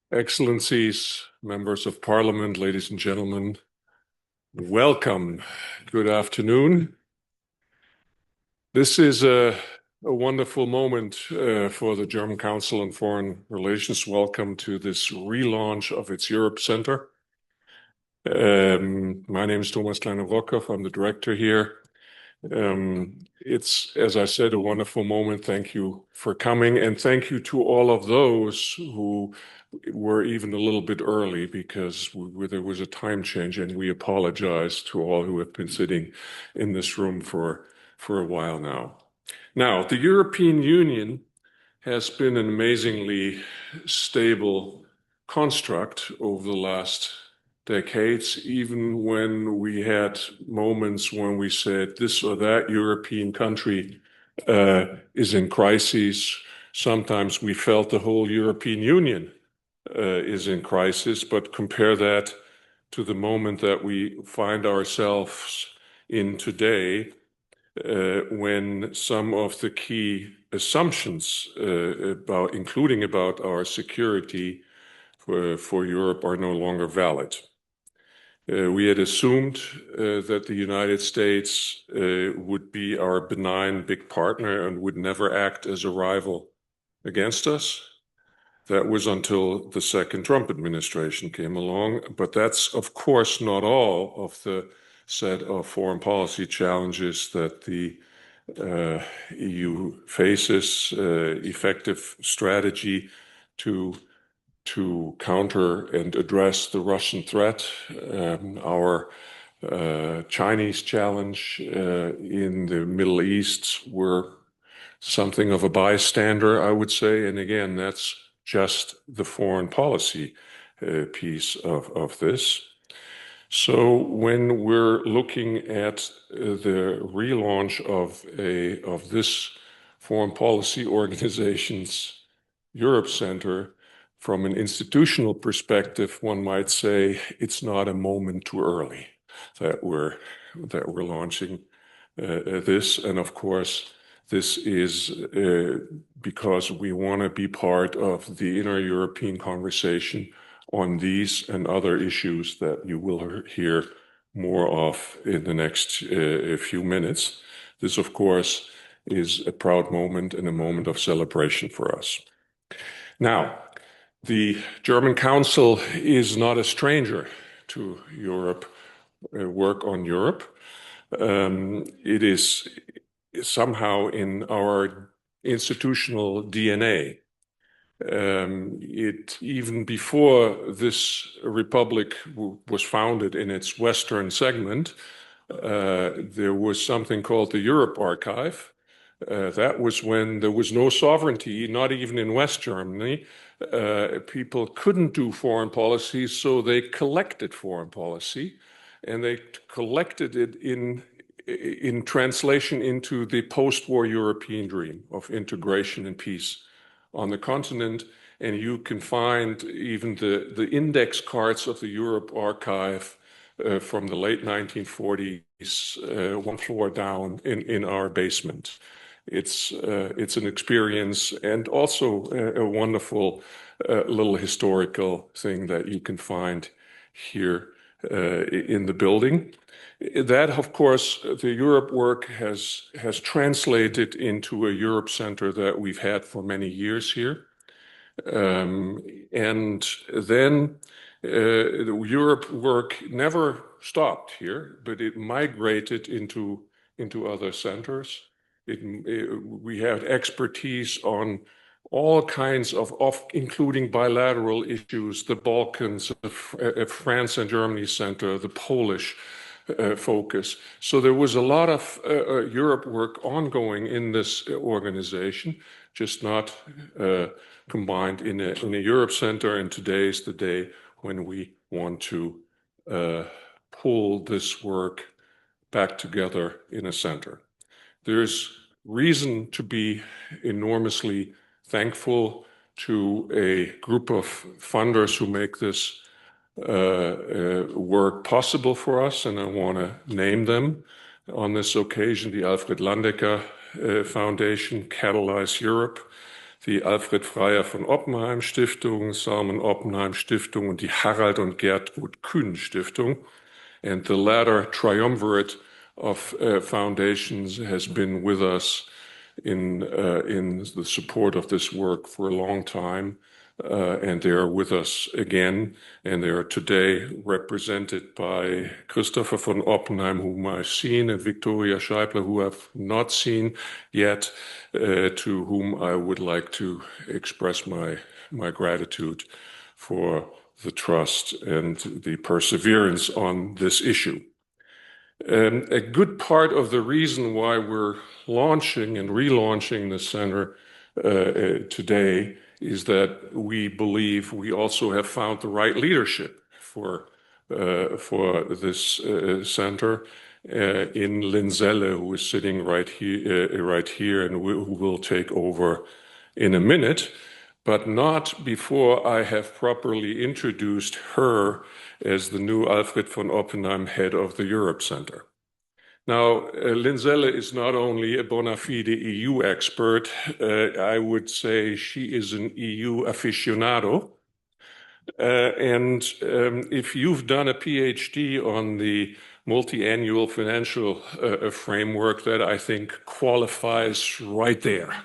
Excellencies, members of parliament, ladies and gentlemen, welcome. Good afternoon. This is a wonderful moment for the German Council on Foreign Relations. Welcome to this relaunch of its Europe Center. My name is Thomas Kleine-Brockhoff. I'm the director here. It's, as I said, a wonderful moment. Thank you for coming, and thank you to all of those who were even a little bit early because there was a time change, and we apologize to all who have been sitting in this room for a while now. Now, the European Union has been an amazingly stable construct over the last decades, even when we had moments when we said this or that European country is in crisis. Sometimes we felt the whole European Union is in crisis, but compare that to the moment that we find ourselves in today, when some of the key assumptions including about our security for Europe are no longer valid. We had assumed that the United States would be our benign big partner and would never act as a rival against us. That was until the second Trump administration came along, but that's of course not all of the set of foreign policy challenges that the EU faces. Effective strategy to counter and address the Russian threat, our Chinese challenge in the Middle East were something of a bystander, I would say. And again, that's just the foreign policy piece of this. So when we're looking at the relaunch of this foreign policy organization's Europe Center, from an institutional perspective, one might say it's not a moment too early that we're launching this. And of course, this is because we want to be part of the inner European conversation on these and other issues that you will hear more of in the next few minutes. This, of course, is a proud moment and a moment of celebration for us. Now, the German Council is not a stranger to Europe, work on Europe. It is somehow in our institutional DNA. Even before this republic was founded in its Western segment, there was something called the Europe Archive. That was when there was no sovereignty, not even in West Germany. People couldn't do foreign policy, so they collected foreign policy, and they collected it in translation into the post-war European dream of integration and peace on the continent. And you can find even the index cards of the Europe Archive from the late 1940s, one floor down in our basement. It's an experience and also a wonderful little historical thing that you can find here in the building. That, of course, the Europe work has translated into a Europe Center that we've had for many years here. And then the Europe work never stopped here, but it migrated into other centers. We have expertise on all kinds of including bilateral issues, the Balkans, France and Germany Center, the Polish focus. So there was a lot of Europe work ongoing in this organization, just not combined in a Europe Center. And today is the day when we want to pull this work back together in a center. There's reason to be enormously thankful to a group of funders who make this work possible for us, and I want to name them on this occasion: the Alfred Landecker Foundation, Catalyze Europe, die Alfred Freier von Oppenheim Stiftung, Salman Oppenheim Stiftung und die Harald und Gertrud Kühn Stiftung. And the latter triumvirate of foundations has been with us in the support of this work for a long time. And they are with us again, and they are today represented by Christopher von Oppenheim, whom I've seen, and Victoria Scheibler, who I've not seen yet, to whom I would like to express my gratitude for the trust and the perseverance on this issue. A good part of the reason why we're launching and relaunching the center today is that we believe we also have found the right leadership for this center in Lynn Selle, who is sitting right here, and who will take over in a minute, but not before I have properly introduced her as the new Alfred von Oppenheim head of the Europe Center. Now, Lynn Selle is not only a bona fide EU expert, I would say she is an EU aficionado. And if you've done a PhD on the multi-annual financial framework, that I think qualifies right there.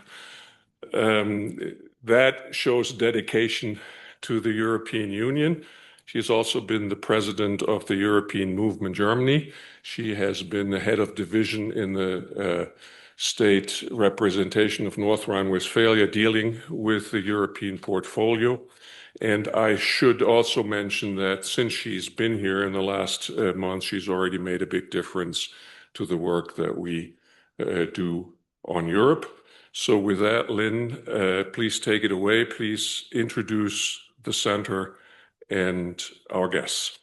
That shows dedication to the European Union. She's also been the president of the European Movement Germany. She has been the head of division in the state representation of North Rhine-Westphalia, dealing with the European portfolio. And I should also mention that since she's been here in the last month, she's already made a big difference to the work that we do on Europe. So with that, Lynn, please take it away. Please introduce the center and our guests.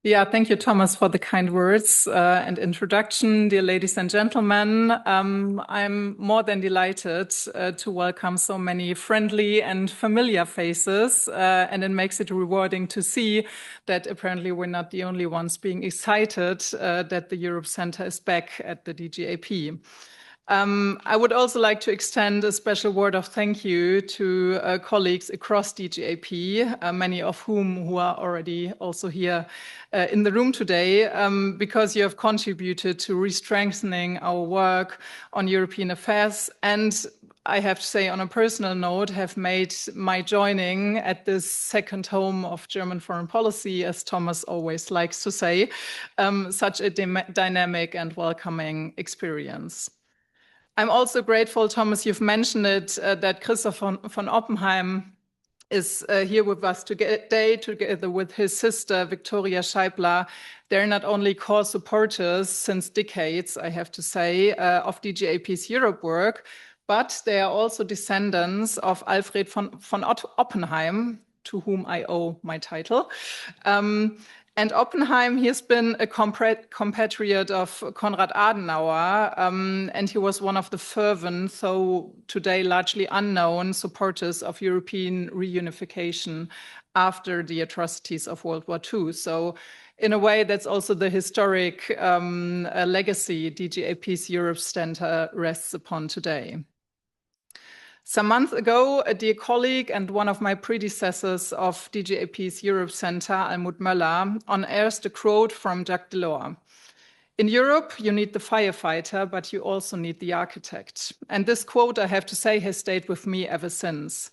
Yeah, thank you, Thomas, for the kind words and introduction. Dear ladies and gentlemen, I'm more than delighted to welcome so many friendly and familiar faces, and it makes it rewarding to see that apparently we're not the only ones being excited that the Europe Center is back at the DGAP. I would also like to extend a special word of thank you to colleagues across DGAP, many of whom who are already also here in the room today, because you have contributed to re-strengthening our work on European affairs, and I have to say on a personal note, have made my joining at this second home of German foreign policy, as Thomas always likes to say, such a dynamic and welcoming experience. I'm also grateful, Thomas, you've mentioned it, that Christoph von Oppenheim is here with us today, together with his sister, Victoria Scheibler. They're not only core supporters since decades, I have to say, of DGAP's Europe work, but they are also descendants of Alfred von Oppenheim, to whom I owe my title. And Oppenheim, he has been a compatriot of Konrad Adenauer, and he was one of the fervent, though today largely unknown, supporters of European reunification after the atrocities of World War II. So in a way, that's also the historic legacy DGAP's Europe Center rests upon today. Some months ago, a dear colleague and one of my predecessors of DGAP's Europe Center, Almut Möller, unearthed a quote from Jacques Delors. In Europe, you need the firefighter, but you also need the architect. And this quote, I have to say, has stayed with me ever since.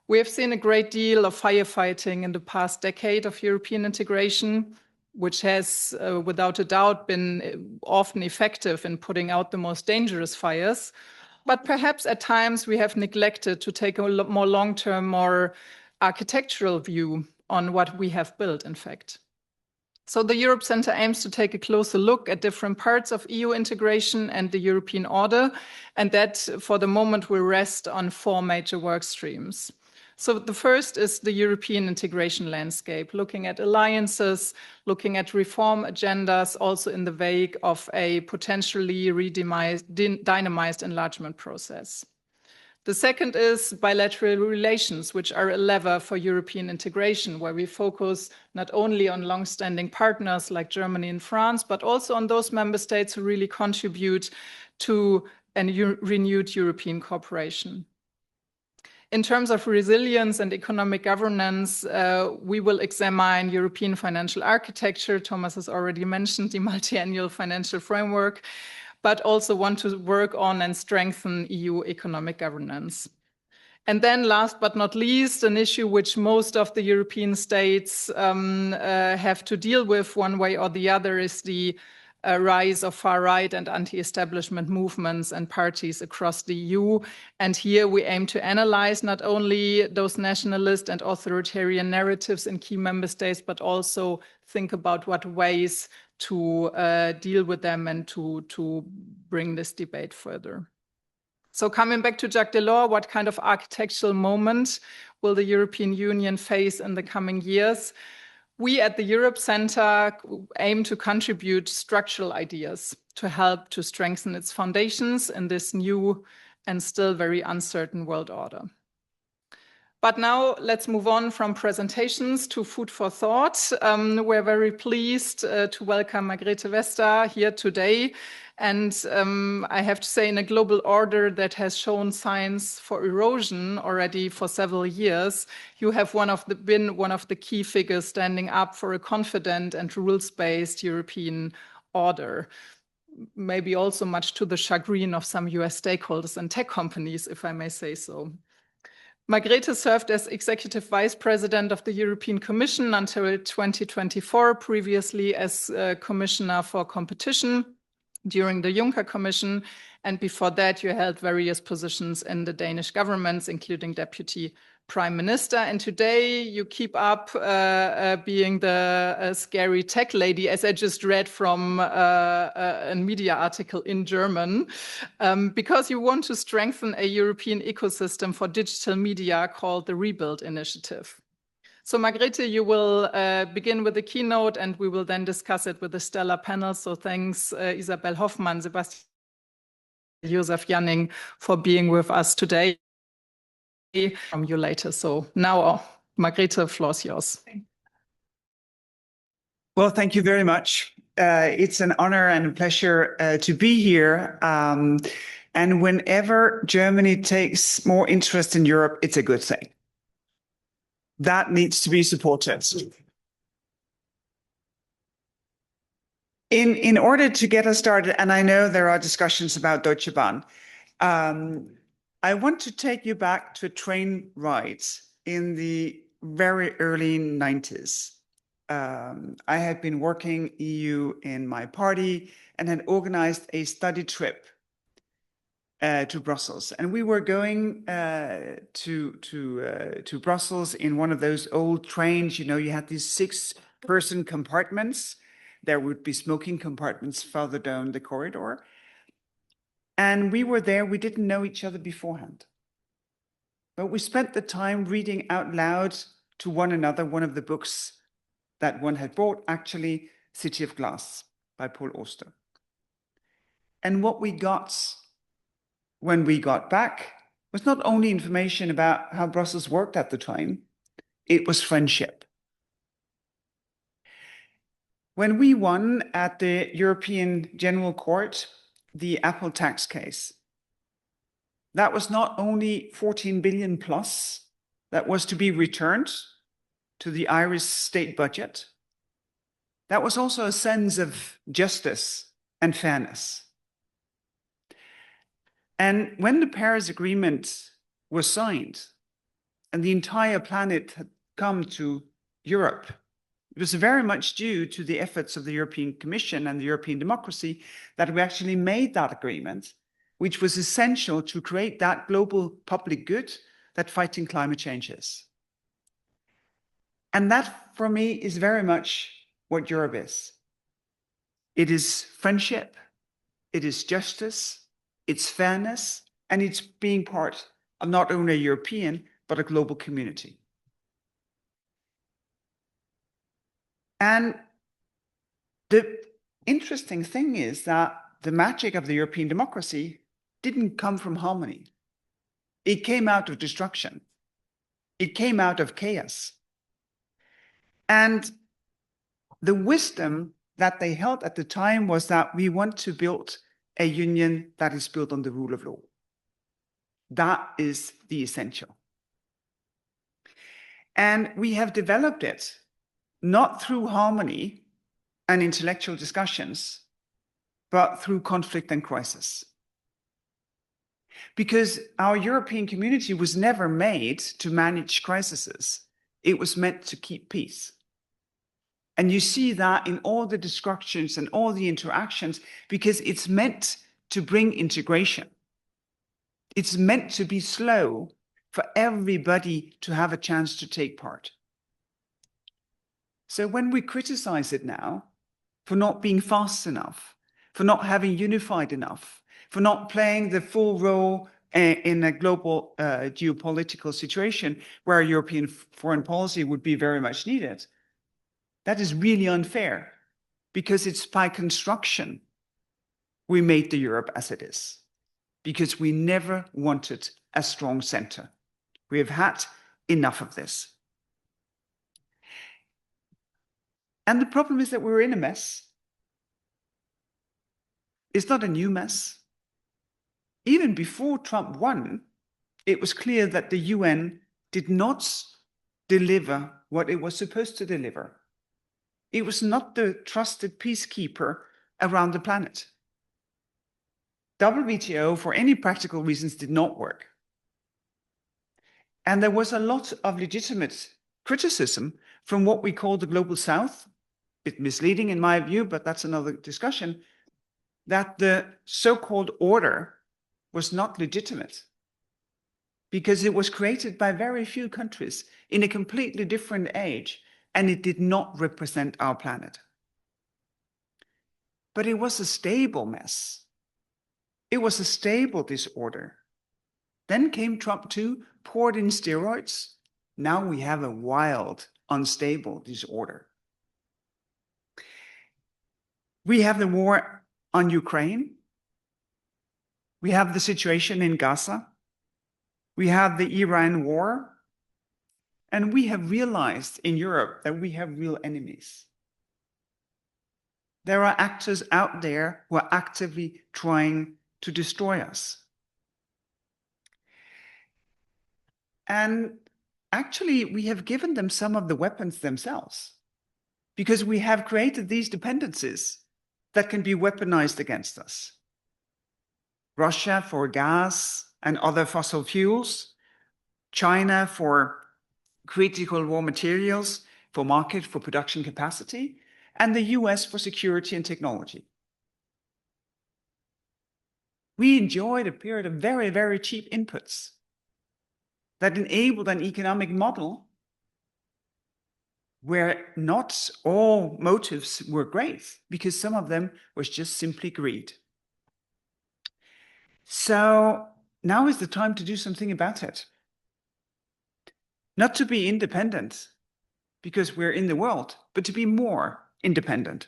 We have seen a great deal of firefighting in the past decade of European integration, which has, without a doubt, been often effective in putting out the most dangerous fires. But perhaps at times we have neglected to take a more long-term, more architectural view on what we have built, in fact. So the Europe Center aims to take a closer look at different parts of EU integration and the European order, and that for the moment will rest on 4 major work streams. So the first is the European integration landscape, looking at alliances, looking at reform agendas, also in the wake of a potentially dynamized enlargement process. The second is bilateral relations, which are a lever for European integration, where we focus not only on long-standing partners like Germany and France, but also on those member states who really contribute to and renewed European cooperation. In terms of resilience and economic governance, we will examine European financial architecture. Thomas has already mentioned the multi-annual financial framework, but also want to work on and strengthen EU economic governance. And then last but not least, an issue which most of the European states have to deal with one way or the other is the rise of far-right and anti-establishment movements and parties across the EU. And here we aim to analyze not only those nationalist and authoritarian narratives in key member states, but also think about what ways to deal with them and to bring this debate further. So coming back to Jacques Delors, what kind of architectural moment will the European Union face in the coming years? We at the Europe Center aim to contribute structural ideas to help to strengthen its foundations in this new and still very uncertain world order. But now let's move on from presentations to food for thought. We're very pleased to welcome Margrethe Vestager here today. And I have to say, in a global order that has shown signs for erosion already for several years, you have been one of the key figures standing up for a confident and rules-based European order. Maybe also much to the chagrin of some US stakeholders and tech companies, if I may say so. Margrethe served as Executive Vice President of the European Commission until 2024, previously as Commissioner for Competition during the Juncker Commission, and before that you held various positions in the Danish governments, including Deputy Prime Minister. And today you keep up being the scary tech lady, as I just read from a media article in German, because you want to strengthen a European ecosystem for digital media called the Rebuild Initiative. So Margrethe, you will begin with the keynote and we will then discuss it with the stellar panel. So thanks Isabel Hoffmann, Sebastian, Josef Janning for being with us today. From you later. So now, Margrethe, floor is yours. Well, thank you very much. It's an honor and a pleasure to be here. And whenever Germany takes more interest in Europe, it's a good thing. That needs to be supported. In order to get us started, and I know there are discussions about Deutsche Bahn, I want to take you back to a train ride in the very early 90s. I had been working EU in my party and had organized a study trip to Brussels. And we were going to Brussels in one of those old trains. You know, you had these 6-person compartments. There would be smoking compartments further down the corridor. And we were there, we didn't know each other beforehand. But we spent the time reading out loud to one another one of the books that one had bought, actually, City of Glass by Paul Auster. And what we got when we got back was not only information about how Brussels worked at the time, it was friendship. When we won at the European General Court, the Apple tax case, that was not only 14 billion plus that was to be returned to the Irish state budget, that was also a sense of justice and fairness. And when the Paris Agreement was signed and the entire planet had come to Europe, it was very much due to the efforts of the European Commission and the European democracy that we actually made that agreement, which was essential to create that global public good that fighting climate change is. And that, for me, is very much what Europe is. It is friendship, it is justice, it's fairness, and it's being part of not only a European, but a global community. And the interesting thing is that the magic of the European democracy didn't come from harmony. It came out of destruction. It came out of chaos. And the wisdom that they held at the time was that we want to build a union that is built on the rule of law. That is the essential. And we have developed it not through harmony and intellectual discussions, but through conflict and crisis. Because our European community was never made to manage crises. It was meant to keep peace. And you see that in all the discussions and all the interactions, because it's meant to bring integration. It's meant to be slow for everybody to have a chance to take part. So when we criticize it now for not being fast enough, for not having unified enough, for not playing the full role in a global geopolitical situation where European foreign policy would be very much needed, that is really unfair, because it's by construction we made the Europe as it is, because we never wanted a strong center. We have had enough of this. And the problem is that we're in a mess. It's not a new mess. Even before Trump won, it was clear that the UN did not deliver what it was supposed to deliver. It was not the trusted peacekeeper around the planet. WTO, for any practical reasons, did not work. And there was a lot of legitimate criticism from what we call the Global South, a bit misleading in my view, but that's another discussion, that the so-called order was not legitimate because it was created by very few countries in a completely different age, and it did not represent our planet. But it was a stable mess. It was a stable disorder. Then came Trump 2, poured in steroids. Now we have a wild, unstable disorder. We have the war on Ukraine. We have the situation in Gaza. We have the Iran war. And we have realized in Europe that we have real enemies. There are actors out there who are actively trying to destroy us. And actually, we have given them some of the weapons themselves, because we have created these dependencies that can be weaponized against us. Russia for gas and other fossil fuels, China for critical raw materials, for market, for production capacity, and the US for security and technology. We enjoyed a period of very, very cheap inputs that enabled an economic model where not all motives were great, because some of them was just simply greed. So now is the time to do something about it. Not to be independent, because we're in the world, but to be more independent.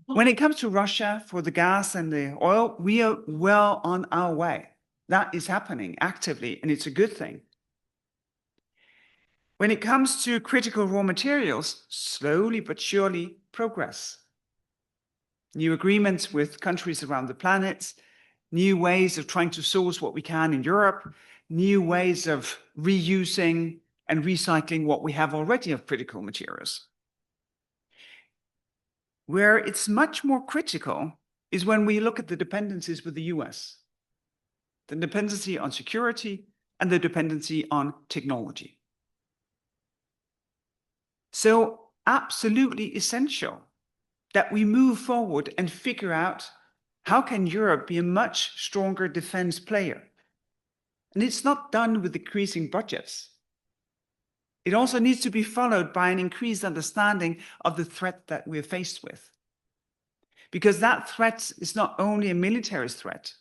When it comes to Russia for the gas and the oil, we are well on our way. That is happening actively, and it's a good thing. When it comes to critical raw materials, slowly but surely progress. New agreements with countries around the planet, new ways of trying to source what we can in Europe, new ways of reusing and recycling what we have already of critical materials. Where it's much more critical is when we look at the dependencies with the US. The dependency on security and the dependency on technology. So absolutely essential that we move forward and figure out how can Europe be a much stronger defense player. And it's not done with decreasing budgets. It also needs to be followed by an increased understanding of the threat that we're faced with. Because that threat is not only a military threat,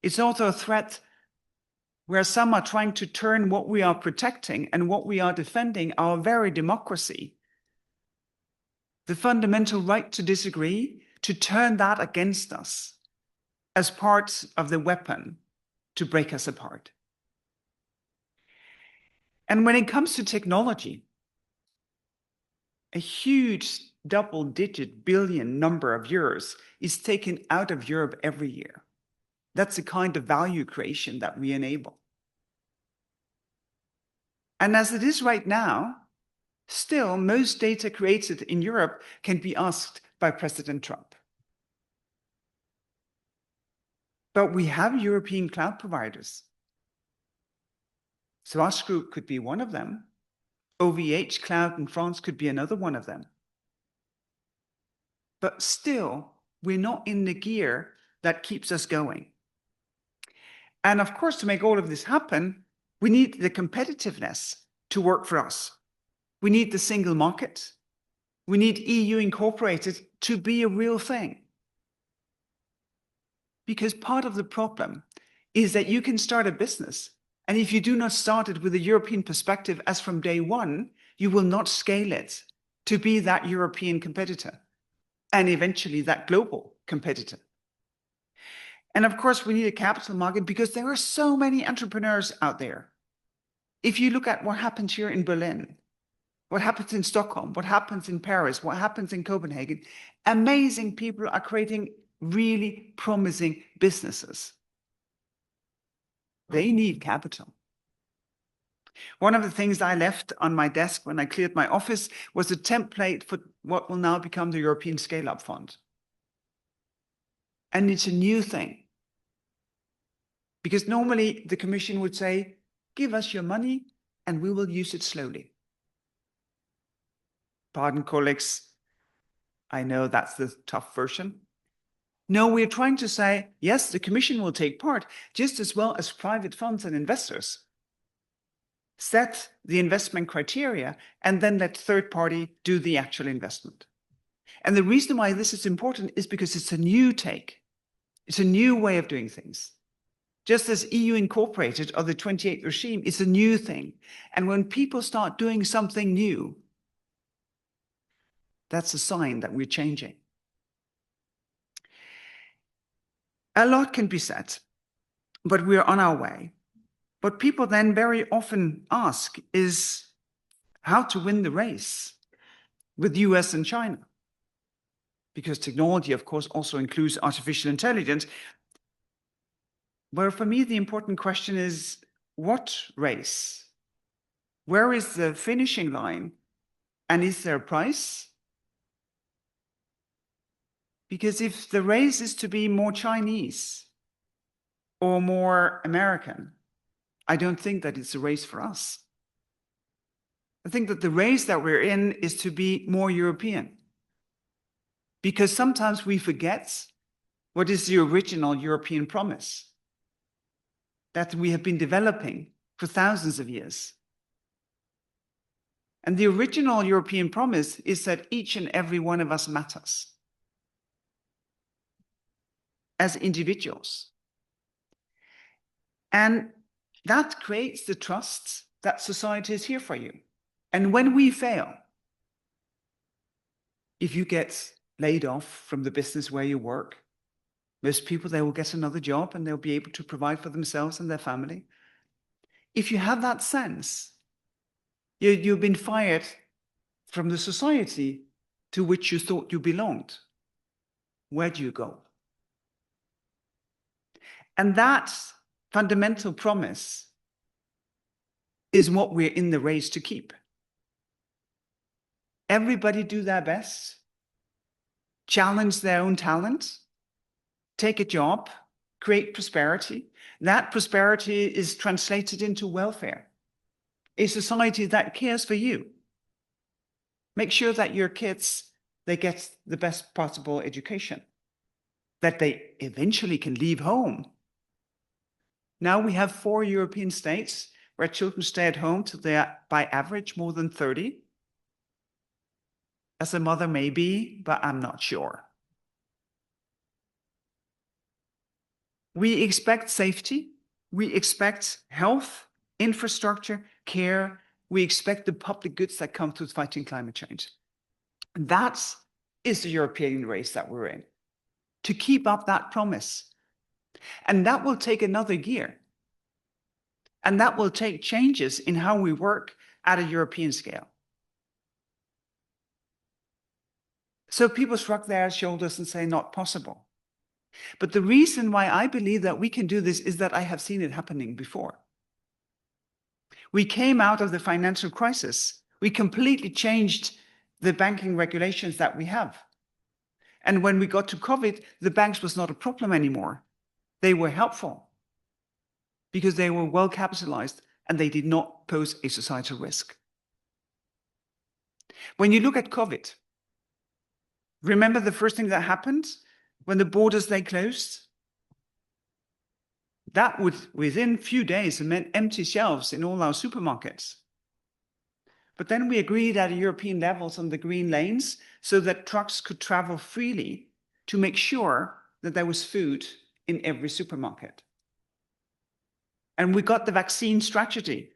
it's also a threat where some are trying to turn what we are protecting and what we are defending, our very democracy, the fundamental right to disagree, to turn that against us as part of the weapon to break us apart. And when it comes to technology, a huge double-digit billion number of euros is taken out of Europe every year. That's the kind of value creation that we enable. And as it is right now, still, most data created in Europe can be asked by President Trump. But we have European cloud providers. Swash Group could be one of them. OVH Cloud in France could be another one of them. But still, we're not in the gear that keeps us going. And of course, to make all of this happen, we need the competitiveness to work for us. We need the single market. We need EU incorporated to be a real thing. Because part of the problem is that you can start a business, and if you do not start it with a European perspective as from day one, you will not scale it to be that European competitor and eventually that global competitor. And of course, we need a capital market because there are so many entrepreneurs out there. If you look at what happens here in Berlin, what happens in Stockholm, what happens in Paris, what happens in Copenhagen, amazing people are creating really promising businesses. They need capital. One of the things I left on my desk when I cleared my office was a template for what will now become the European Scale-Up Fund. And it's a new thing. Because normally the Commission would say, give us your money and we will use it slowly. Pardon, colleagues, I know that's the tough version. No, we're trying to say, yes, the Commission will take part just as well as private funds and investors. Set the investment criteria and then let third party do the actual investment. And the reason why this is important is because it's a new take. It's a new way of doing things. Just as EU incorporated or the 28th regime is a new thing. And when people start doing something new, that's a sign that we're changing. A lot can be said, but we're on our way. What people then very often ask is how to win the race with the US and China. Because technology, of course, also includes artificial intelligence. Where for me, the important question is, what race? Where is the finishing line? And is there a price? Because if the race is to be more Chinese or more American, I don't think that it's a race for us. I think that the race that we're in is to be more European. Because sometimes we forget what is the original European promise that we have been developing for thousands of years. And the original European promise is that each and every one of us matters as individuals. And that creates the trust that society is here for you. And when we fail, if you get laid off from the business where you work, most people, they will get another job and they'll be able to provide for themselves and their family. If you have that sense, you've been fired from the society to which you thought you belonged. Where do you go? And that fundamental promise is what we're in the race to keep. Everybody do their best, challenge their own talent, take a job, create prosperity. That prosperity is translated into welfare, a society that cares for you. Make sure that your kids, they get the best possible education, that they eventually can leave home. Now we have 4 European states where children stay at home till they are, by average, more than 30. As a mother, maybe, but I'm not sure. We expect safety. We expect health, infrastructure, care. We expect the public goods that come to fighting climate change. That is the European race that we're in, to keep up that promise. And that will take another gear. And that will take changes in how we work at a European scale. So people shrug their shoulders and say, not possible. But the reason why I believe that we can do this is that I have seen it happening before. We came out of the financial crisis. We completely changed the banking regulations that we have. And when we got to COVID, the banks was not a problem anymore. They were helpful because they were well capitalized and they did not pose a societal risk. When you look at COVID, remember the first thing that happened when the borders they closed? That would, within a few days, meant empty shelves in all our supermarkets. But then we agreed at European levels on the green lanes so that trucks could travel freely to make sure that there was food in every supermarket. And we got the vaccine strategy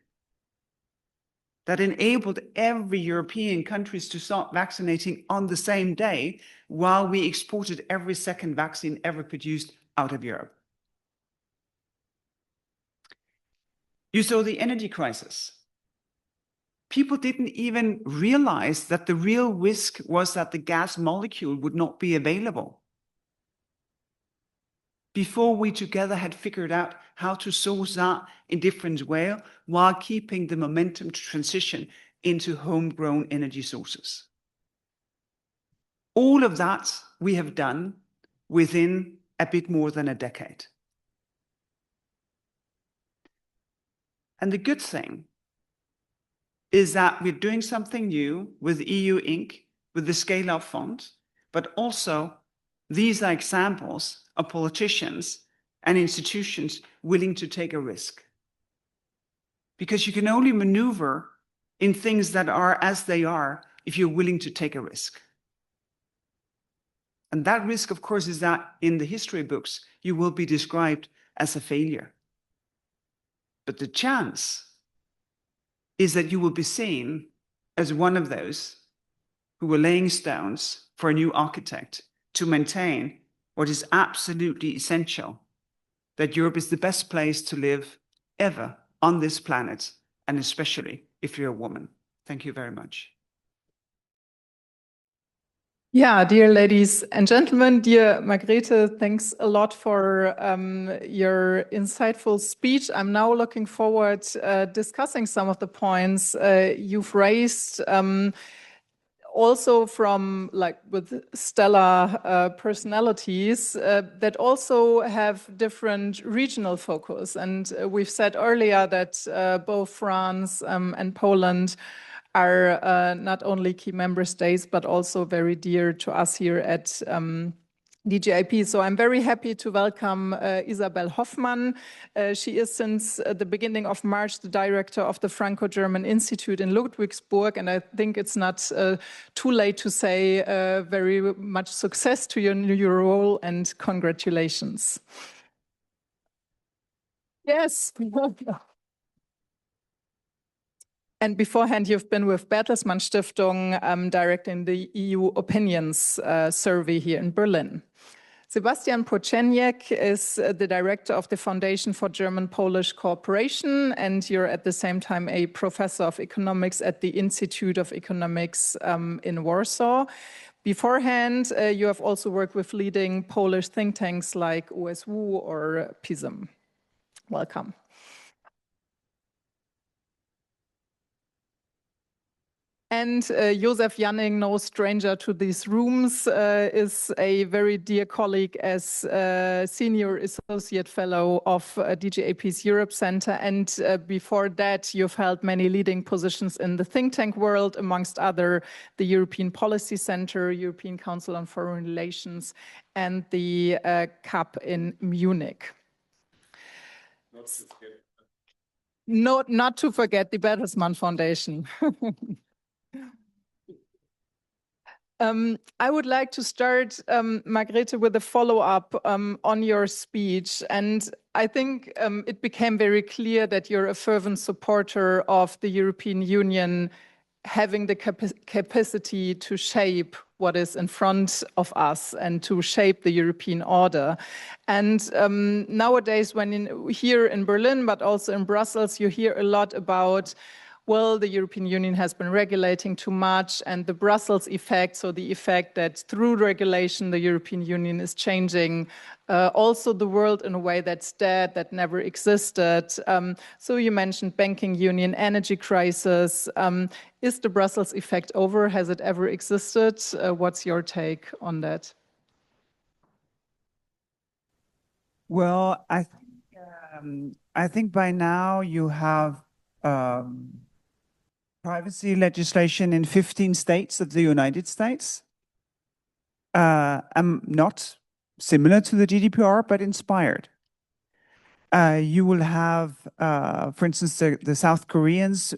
that enabled every European countries to start vaccinating on the same day while we exported every second vaccine ever produced out of Europe. You saw the energy crisis. People didn't even realize that the real risk was that the gas molecule would not be available before we together had figured out how to source that in different ways while keeping the momentum to transition into homegrown energy sources. All of that we have done within a bit more than a decade. And the good thing is that we're doing something new with EU Inc., with the Scale Up Fund, but also these are examples of politicians and institutions willing to take a risk. Because you can only maneuver in things that are as they are if you're willing to take a risk. And that risk, of course, is that in the history books, you will be described as a failure. But the chance is that you will be seen as one of those who were laying stones for a new architect to maintain what is absolutely essential, that Europe is the best place to live ever on this planet, and especially if you're a woman. Thank you very much. Yeah, dear ladies and gentlemen, dear Margrethe, thanks a lot for your insightful speech. I'm now looking forward discussing some of the points you've raised. Also from like with stellar personalities that also have different regional focus. And we've said earlier that both France and Poland are not only key member states, but also very dear to us here at DGAP. So I'm very happy to welcome Isabel Hoffmann. She is since the beginning of March the director of the Franco-German Institute in Ludwigsburg, and I think it's not too late to say very much success to your new role and congratulations. Yes. And beforehand, you've been with Bertelsmann Stiftung, directing the EU Opinions Survey here in Berlin. Sebastian Poceniak is the director of the Foundation for German-Polish Cooperation, and you're at the same time a professor of economics at the Institute of Economics in Warsaw. Beforehand, you have also worked with leading Polish think tanks like OSW or PISM. Welcome. And Josef Janning, no stranger to these rooms, is a very dear colleague as Senior Associate Fellow of DGAP's Europe Center. And before that, you've held many leading positions in the think tank world, amongst other, the European Policy Center, European Council on Foreign Relations, and the CAP in Munich. Not to forget the Bertelsmann Foundation. I would like to start, Margrethe, with a follow-up on your speech. And I think it became very clear that you're a fervent supporter of the European Union having the capacity to shape what is in front of us and to shape the European order. And nowadays, when here in Berlin, but also in Brussels, you hear a lot about well, the European Union has been regulating too much, and the Brussels effect, so the effect that through regulation the European Union is changing also the world in a way that's dead, that never existed. So you mentioned banking union, energy crisis. Is the Brussels effect over? Has it ever existed? What's your take on that? Well, I think by now you have privacy legislation in 15 states of the United States. Not similar to the GDPR, but inspired. You will have, for instance, the South Koreans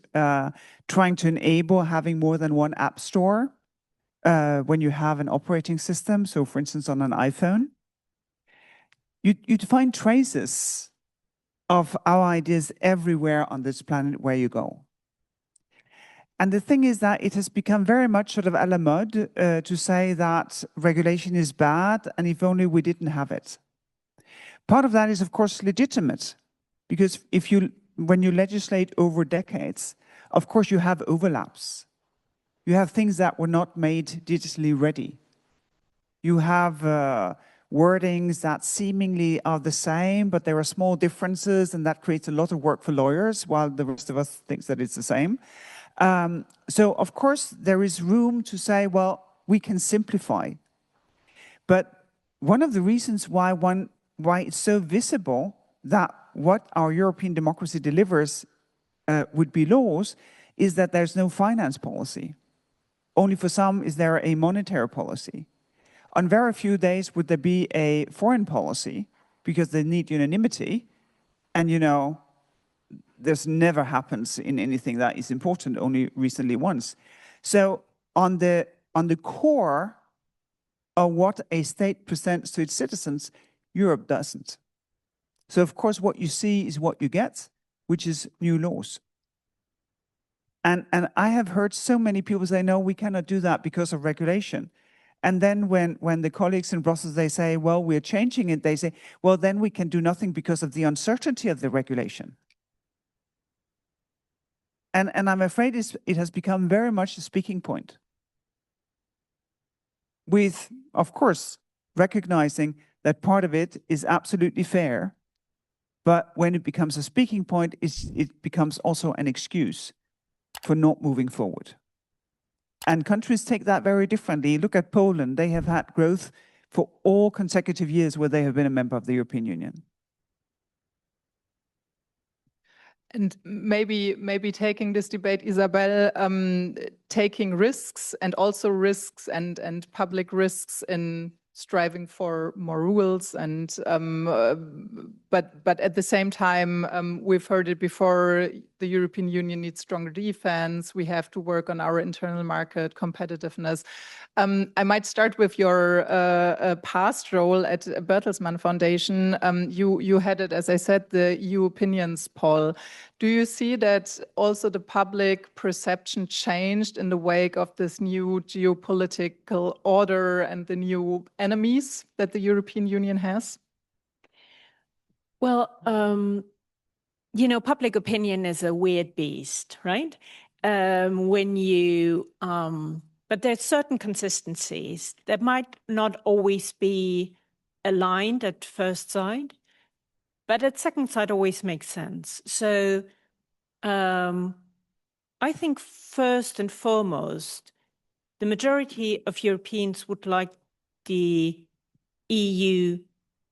trying to enable having more than one app store when you have an operating system. So, for instance, on an iPhone. You'd find traces of our ideas everywhere on this planet where you go. And the thing is that it has become very much sort of à la mode to say that regulation is bad, and if only we didn't have it. Part of that is, of course, legitimate, because when you legislate over decades, of course, you have overlaps. You have things that were not made digitally ready. You have wordings that seemingly are the same, but there are small differences, and that creates a lot of work for lawyers, while the rest of us thinks that it's the same. So, of course, there is room to say, well, we can simplify. But one of the reasons why it's so visible that what our European democracy delivers would be laws is that there's no finance policy. Only for some is there a monetary policy. On very few days would there be a foreign policy, because they need unanimity, and this never happens in anything that is important, only recently once. So on the core of what a state presents to its citizens, Europe doesn't. So of course what you see is what you get, which is new laws. And I have heard so many people say, no, we cannot do that because of regulation. And then when the colleagues in Brussels, they say, well, we're changing it, they say, well, then we can do nothing because of the uncertainty of the regulation. And I'm afraid it has become very much a speaking point. With, of course, recognizing that part of it is absolutely fair, but when it becomes a speaking point, it becomes also an excuse for not moving forward. And countries take that very differently. Look at Poland. They have had growth for all consecutive years where they have been a member of the European Union. And maybe taking this debate, Isabel, taking risks and also risks and public risks in striving for more rules, and but at the same time, we've heard it before, the European Union needs stronger defense. We have to work on our internal market competitiveness. I might start with your past role at Bertelsmann Foundation. You headed, as I said, the EU Opinions poll. Do you see that also the public perception changed in the wake of this new geopolitical order and the new enemies that the European Union has? Well, public opinion is a weird beast, right? But there's certain consistencies that might not always be aligned at first sight, but at second sight always makes sense. So I think first and foremost, the majority of Europeans would like the EU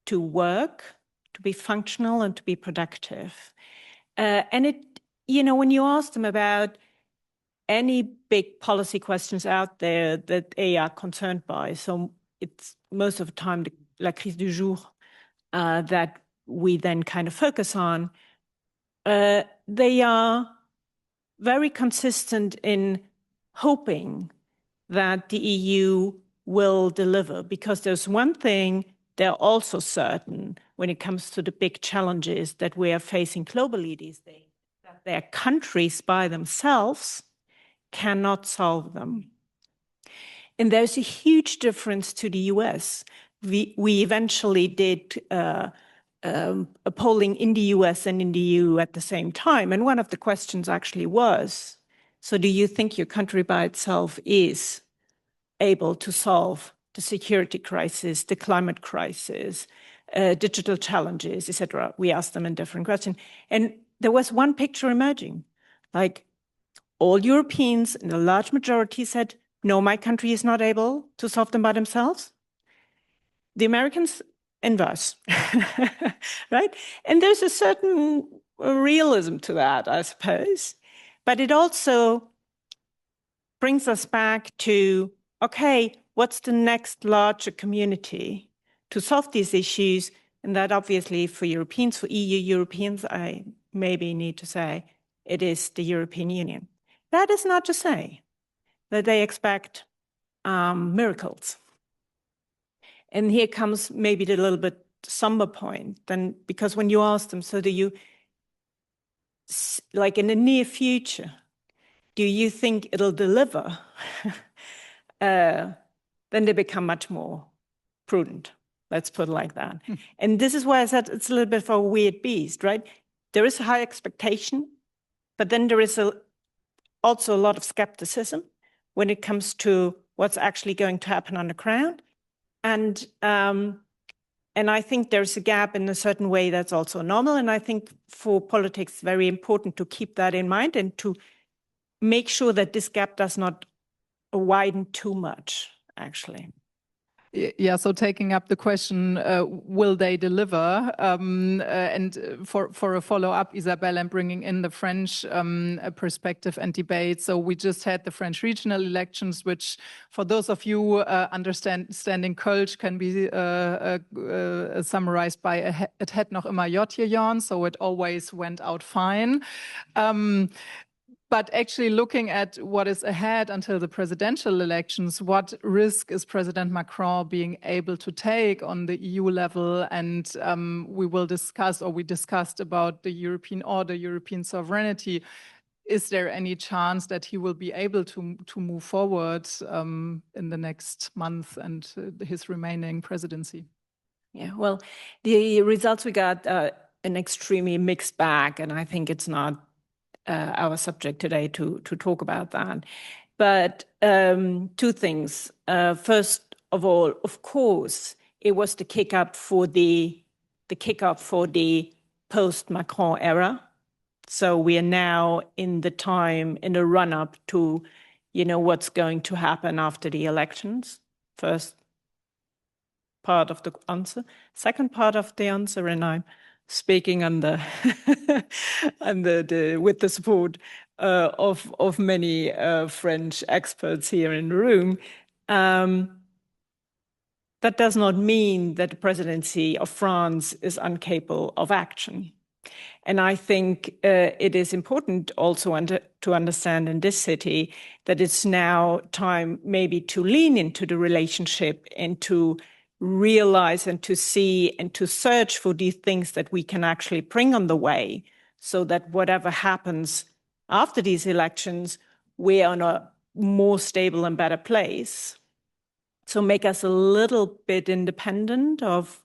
to work, to be functional and to be productive. And when you ask them about any big policy questions out there that they are concerned by, so it's most of the time la crise du jour that we then kind of focus on, they are very consistent in hoping that the EU will deliver, because there's one thing they're also certain when it comes to the big challenges that we are facing globally these days, that their countries by themselves cannot solve them. And there's a huge difference to the US. We eventually did polling in the US and in the EU at the same time. And one of the questions actually was, so do you think your country by itself is able to solve the security crisis, the climate crisis, digital challenges, etc.? We asked them in different questions. And there was one picture emerging, like all Europeans in a large majority said, no, my country is not able to solve them by themselves. The Americans, inverse, right? And there's a certain realism to that, I suppose. But it also brings us back to, okay, what's the next larger community to solve these issues? And that obviously for Europeans, for EU Europeans, I maybe need to say, it is the European Union. That is not to say that they expect miracles. And here comes maybe the little bit somber point, then, because when you ask them, so do you, like in the near future, do you think it'll deliver? Then they become much more prudent. Let's put it like that. And this is why I said it's a little bit of a weird beast, right? There is a high expectation, but then there is also a lot of skepticism when it comes to what's actually going to happen on the ground. And I think there's a gap in a certain way that's also normal. And I think for politics, it's very important to keep that in mind and to make sure that this gap does not widen too much, actually. Yeah, so taking up the question, will they deliver? And for a follow-up, Isabelle, and bringing in the French perspective and debate. So we just had the French regional elections, which for those of you understanding Kölsch can be summarized by it had noch immer J, so it always went out fine. But actually looking at what is ahead until the presidential elections, what risk is President Macron being able to take on the EU level? And we discussed about the European order, European sovereignty. Is there any chance that he will be able to move forward in the next month and his remaining presidency? Yeah, well, the results we got an extremely mixed bag, and I think it's not our subject today to talk about that. But two things. First of all, of course, it was the kickoff for the post-Macron era. So we are now in the run-up to, what's going to happen after the elections. First part of the answer. Second part of the answer, and I'm speaking under with the support of many French experts here in the room. That does not mean that the presidency of France is incapable of action. And I think it is important also to understand in this city that it's now time maybe to lean into the relationship and to realize and to see and to search for these things that we can actually bring on the way, so that whatever happens after these elections, we are in a more stable and better place. So make us a little bit independent of,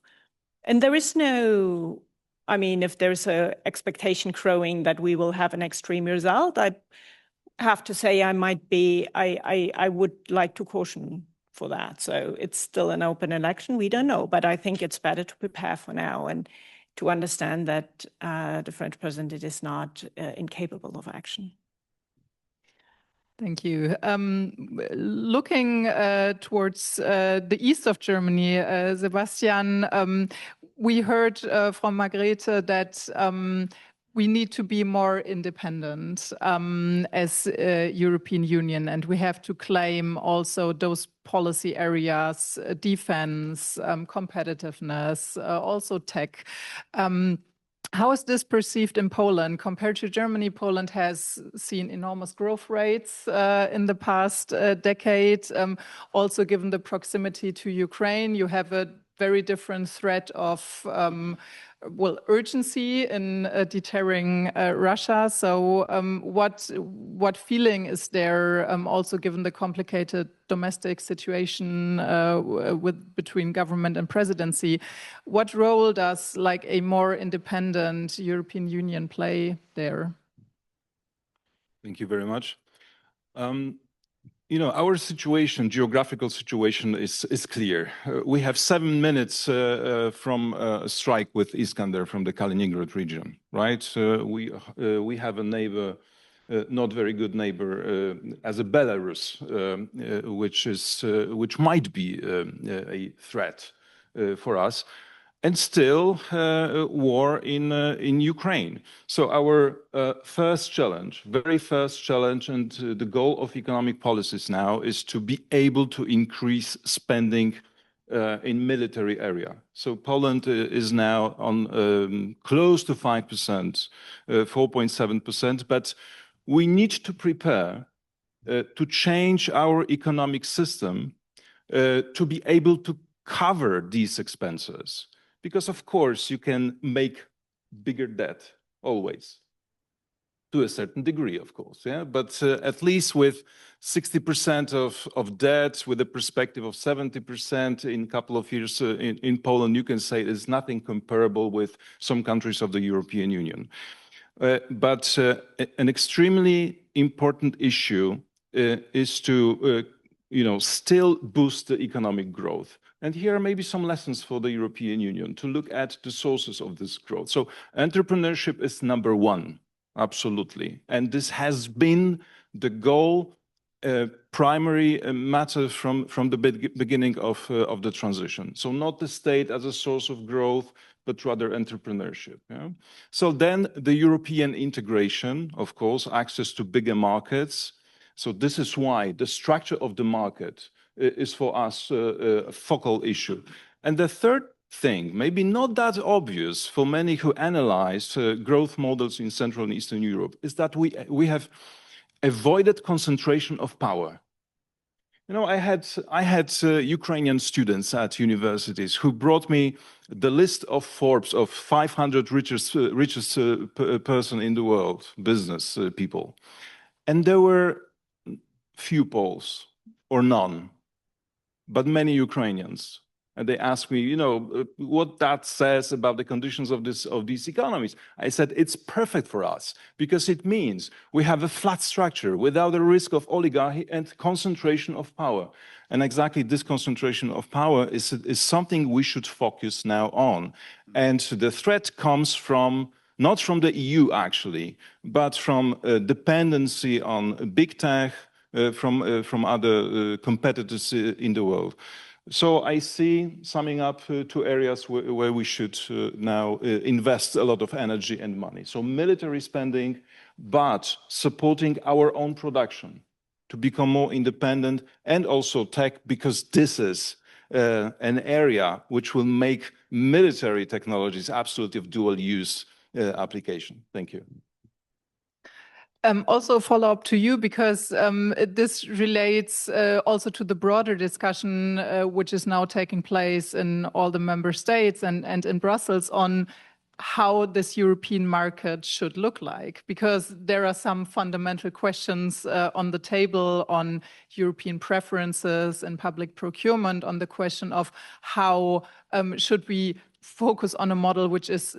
and there is no, I mean, if there's an expectation growing that we will have an extreme result, I have to say I would like to caution for that. So it's still an open election. We don't know, but I think it's better to prepare for now and to understand that the French president is not incapable of action. Thank you. Looking towards the east of Germany, Sebastian, we heard from Margrethe that we need to be more independent as a European Union, and we have to claim also those policy areas, defense, competitiveness, also tech. How is this perceived in Poland? Compared to Germany, Poland has seen enormous growth rates in the past decade. Also, given the proximity to Ukraine, you have a very different threat of well, urgency in deterring Russia. So what feeling is there, also given the complicated domestic situation between government and presidency? What role does like a more independent European Union play there? Thank you very much. You know, our situation, geographical situation is clear. We have 7 minutes from a strike with Iskander from the Kaliningrad region, right? We have a neighbor, not very good neighbor, as a Belarus, which might be a threat for us. And still war in Ukraine. So our first challenge, very first challenge, and the goal of economic policies now is to be able to increase spending in military area. So Poland is now on close to 5%, 4.7%, but we need to prepare to change our economic system to be able to cover these expenses. Because of course you can make bigger debt always, to a certain degree, of course, yeah. But at least with 60% of debt, with a perspective of 70% in a couple of years in Poland, you can say there's nothing comparable with some countries of the European Union. But an extremely important issue is to still boost the economic growth. And here are maybe some lessons for the European Union to look at the sources of this growth. So entrepreneurship is number one, absolutely. And this has been the goal, primary matter from the beginning of the transition. So not the state as a source of growth, but rather entrepreneurship. Yeah? So then the European integration, of course, access to bigger markets. So this is why the structure of the market is for us a focal issue. And the third thing, maybe not that obvious for many who analyze growth models in Central and Eastern Europe, is that we have avoided concentration of power. You know, I had Ukrainian students at universities who brought me the list of Forbes of 500 richest person in the world, business people. And there were few Poles or none, but many Ukrainians. And they asked me, what that says about the conditions of these economies. I said, it's perfect for us because it means we have a flat structure without a risk of oligarchy and concentration of power. And exactly this concentration of power is something we should focus now on. And the threat comes from not from the EU actually, but from dependency on big tech, from other competitors in the world. So I see, summing up, two areas where we should now invest a lot of energy and money. So military spending, but supporting our own production to become more independent, and also tech, because this is an area which will make military technologies absolutely of dual use application. Thank you. Also a follow-up to you, because this relates also to the broader discussion which is now taking place in all the member states and in Brussels on how this European market should look like, because there are some fundamental questions on the table on European preferences and public procurement, on the question of how should we focus on a model which is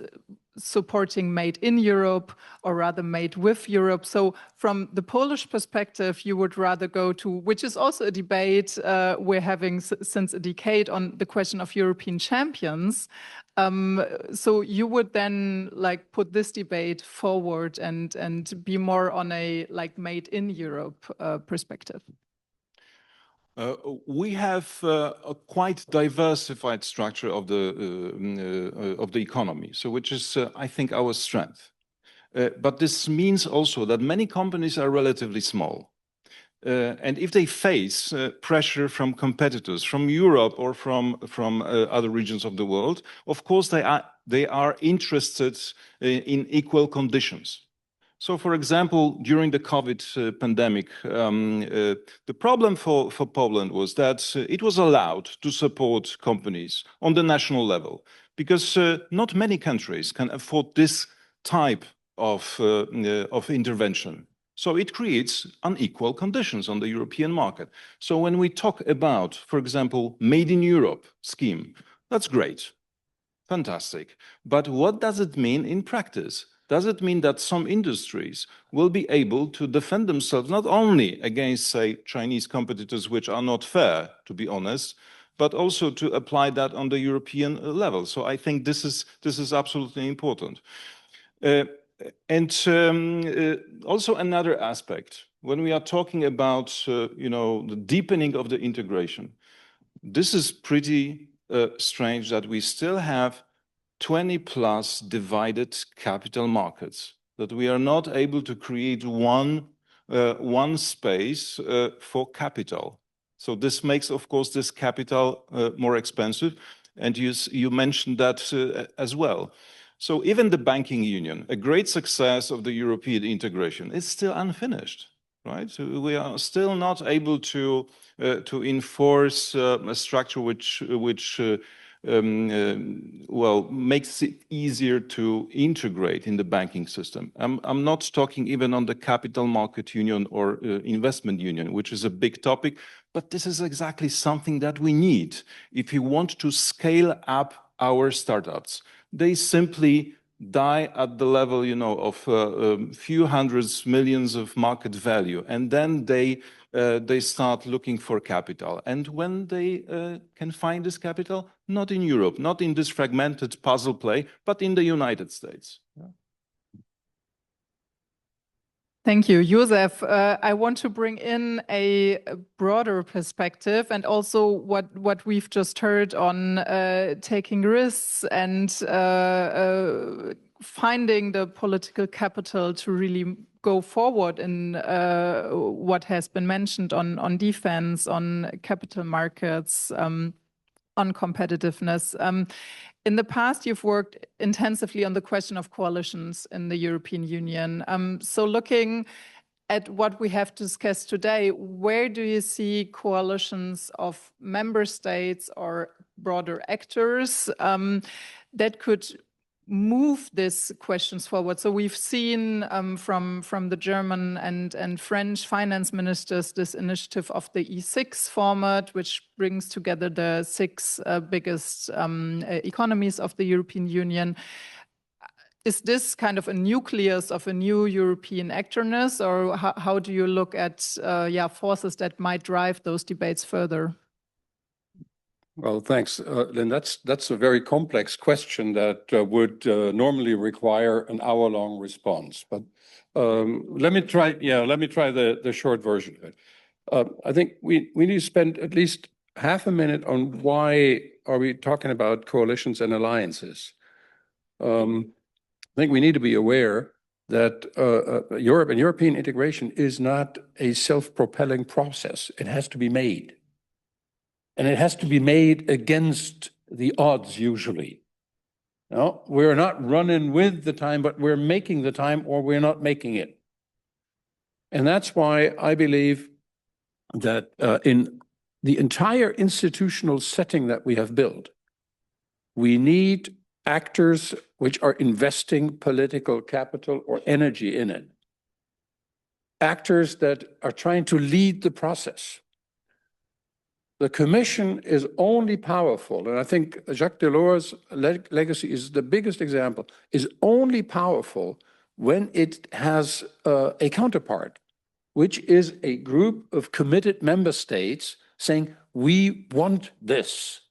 supporting made in Europe or rather made with Europe. So from the Polish perspective, you would rather go to, which is also a debate we're having since a decade, on the question of European champions. So you would then like put this debate forward and be more on a like made in Europe perspective. We have a quite diversified structure of the economy, so which is, I think, our strength. But this means also that many companies are relatively small. And if they face pressure from competitors from Europe or from other regions of the world, of course they are interested in equal conditions. So, for example, during the COVID pandemic, the problem for Poland was that it was allowed to support companies on the national level because not many countries can afford this type of intervention. So it creates unequal conditions on the European market. So when we talk about, for example, Made in Europe scheme, that's great, fantastic. But what does it mean in practice? Does it mean that some industries will be able to defend themselves not only against, say, Chinese competitors, which are not fair, to be honest, but also to apply that on the European level? So I think this is absolutely important. Also another aspect, when we are talking about the deepening of the integration, this is pretty strange that we still have 20+ divided capital markets, that we are not able to create one space for capital. So this makes, of course, this capital more expensive, and you mentioned that as well. So even the banking union, a great success of the European integration, is still unfinished, right? So we are still not able to enforce a structure which makes it easier to integrate in the banking system. I'm not talking even on the capital market union or investment union, which is a big topic, but this is exactly something that we need if we want to scale up our startups. They simply die at the level, of a few hundreds millions of market value, and then they start looking for capital. And when they can find this capital, not in Europe, not in this fragmented puzzle play, but in the United States. Thank you, Josef. I want to bring in a broader perspective and also what we've just heard on taking risks and finding the political capital to really go forward in what has been mentioned on defense, on capital markets, on competitiveness. In the past, you've worked intensively on the question of coalitions in the European Union. So looking at what we have discussed today, where do you see coalitions of member states or broader actors that could move these questions forward? So we've seen from the German and French finance ministers this initiative of the E6 format, which brings together the 6 biggest economies of the European Union. Is this kind of a nucleus of a new European actorness, or how do you look at forces that might drive those debates further? Well, thanks, Lynn. That's a very complex question that would normally require an hour-long response. But let me try. Let me try the short version of it. I think we need to spend at least half a minute on why are we talking about coalitions and alliances. I think we need to be aware that Europe and European integration is not a self-propelling process. It has to be made. And it has to be made against the odds, usually. No, we're not running with the time, but we're making the time, or we're not making it. And that's why I believe that in the entire institutional setting that we have built, we need actors which are investing political capital or energy in it. Actors that are trying to lead the process. The Commission is only powerful, and I think Jacques Delors' legacy is the biggest example, is only powerful when it has a counterpart, which is a group of committed member states saying, we want this,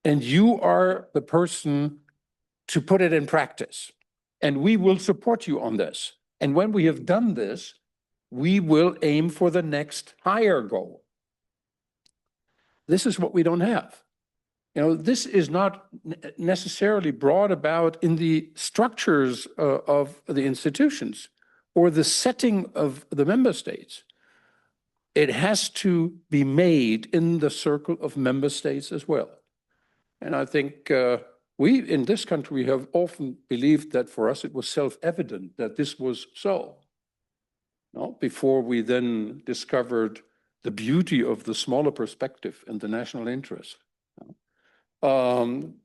and you are the person to put it in practice, and we will support you on this. And when we have done this, we will aim for the next higher goal. This is what we don't have. This is not necessarily brought about in the structures of the institutions or the setting of the member states. It has to be made in the circle of member states as well. And I think we in this country have often believed that for us it was self-evident that this was so. Before we then discovered the beauty of the smaller perspective and the national interest.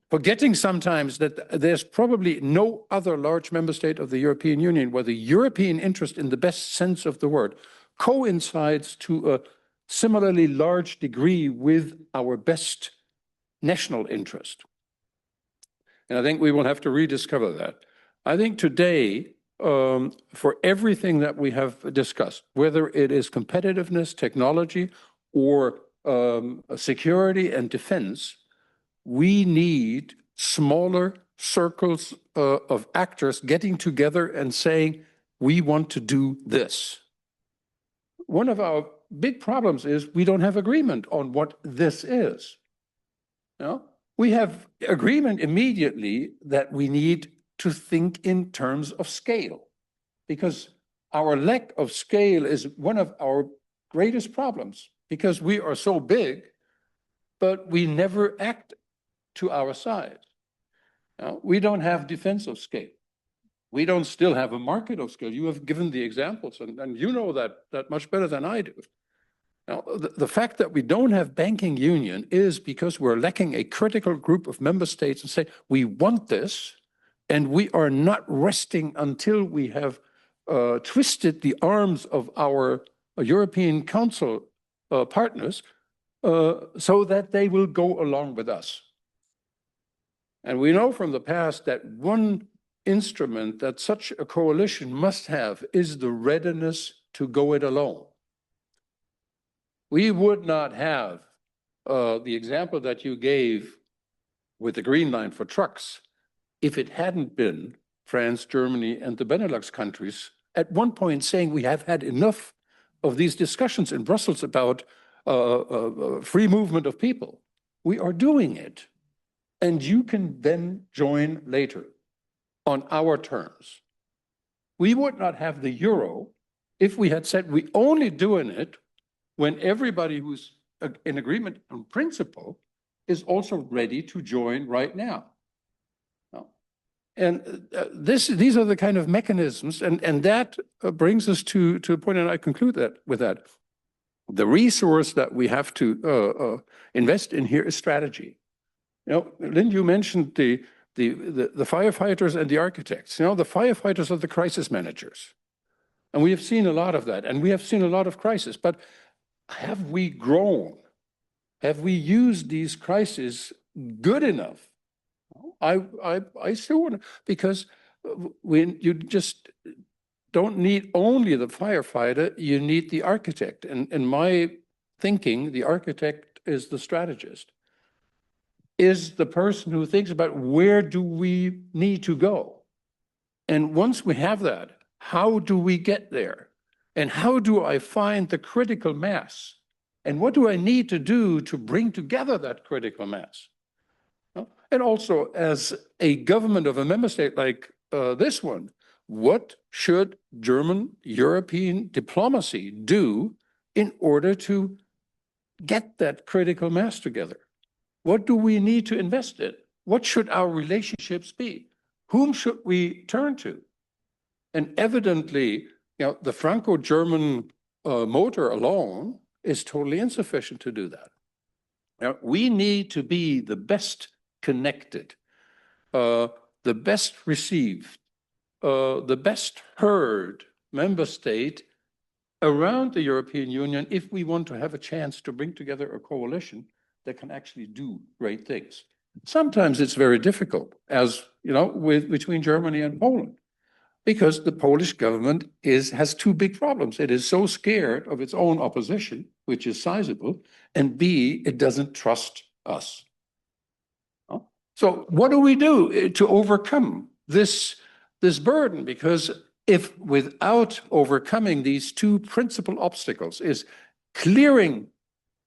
forgetting sometimes that there's probably no other large member state of the European Union where the European interest in the best sense of the word coincides to a similarly large degree with our best national interest. And I think we will have to rediscover that. I think today, for everything that we have discussed, whether it is competitiveness, technology, or security and defense, we need smaller circles of actors getting together and saying, we want to do this. One of our big problems is we don't have agreement on what this is. No? We have agreement immediately that we need to think in terms of scale, because our lack of scale is one of our greatest problems, because we are so big, but we never act to our size. Now, we don't have defense of scale. We don't still have a market of scale. You have given the examples, and you know that much better than I do. Now, the fact that we don't have banking union is because we're lacking a critical group of member states and say, we want this, and we are not resting until we have twisted the arms of our European Council partners so that they will go along with us. And we know from the past that one instrument that such a coalition must have is the readiness to go it alone. We would not have the example that you gave with the Green Line for trucks if it hadn't been France, Germany, and the Benelux countries at one point saying we have had enough of these discussions in Brussels about free movement of people. We are doing it. And you can then join later on our terms. We would not have the euro if we had said we're only doing it when everybody who's in agreement on principle is also ready to join right now. And these are the kind of mechanisms, and that brings us to a point, and I conclude that with that. The resource that we have to invest in here is strategy. You know, Lynn, you mentioned the firefighters and the architects. You know, the firefighters are the crisis managers. And we have seen a lot of that, and we have seen a lot of crisis. But have we grown? Have we used these crises good enough? I still want to, because when you just don't need only the firefighter, you need the architect. And in my thinking, the architect is the strategist, is the person who thinks about where do we need to go. And once we have that, how do we get there? And how do I find the critical mass? And what do I need to do to bring together that critical mass? And also, as a government of a member state like this one, what should German European diplomacy do in order to get that critical mass together? What do we need to invest in? What should our relationships be? Whom should we turn to? And evidently, you know, the Franco-German motor alone is totally insufficient to do that. Now, we need to be the best connected, the best received, the best heard member state around the European Union if we want to have a chance to bring together a coalition that can actually do great things. Sometimes it's very difficult, as you know, between Germany and Poland, because the Polish government has two big problems. It is so scared of its own opposition, which is sizable, and B, it doesn't trust us. So what do we do to overcome this burden? Because if without overcoming these two principal obstacles is clearing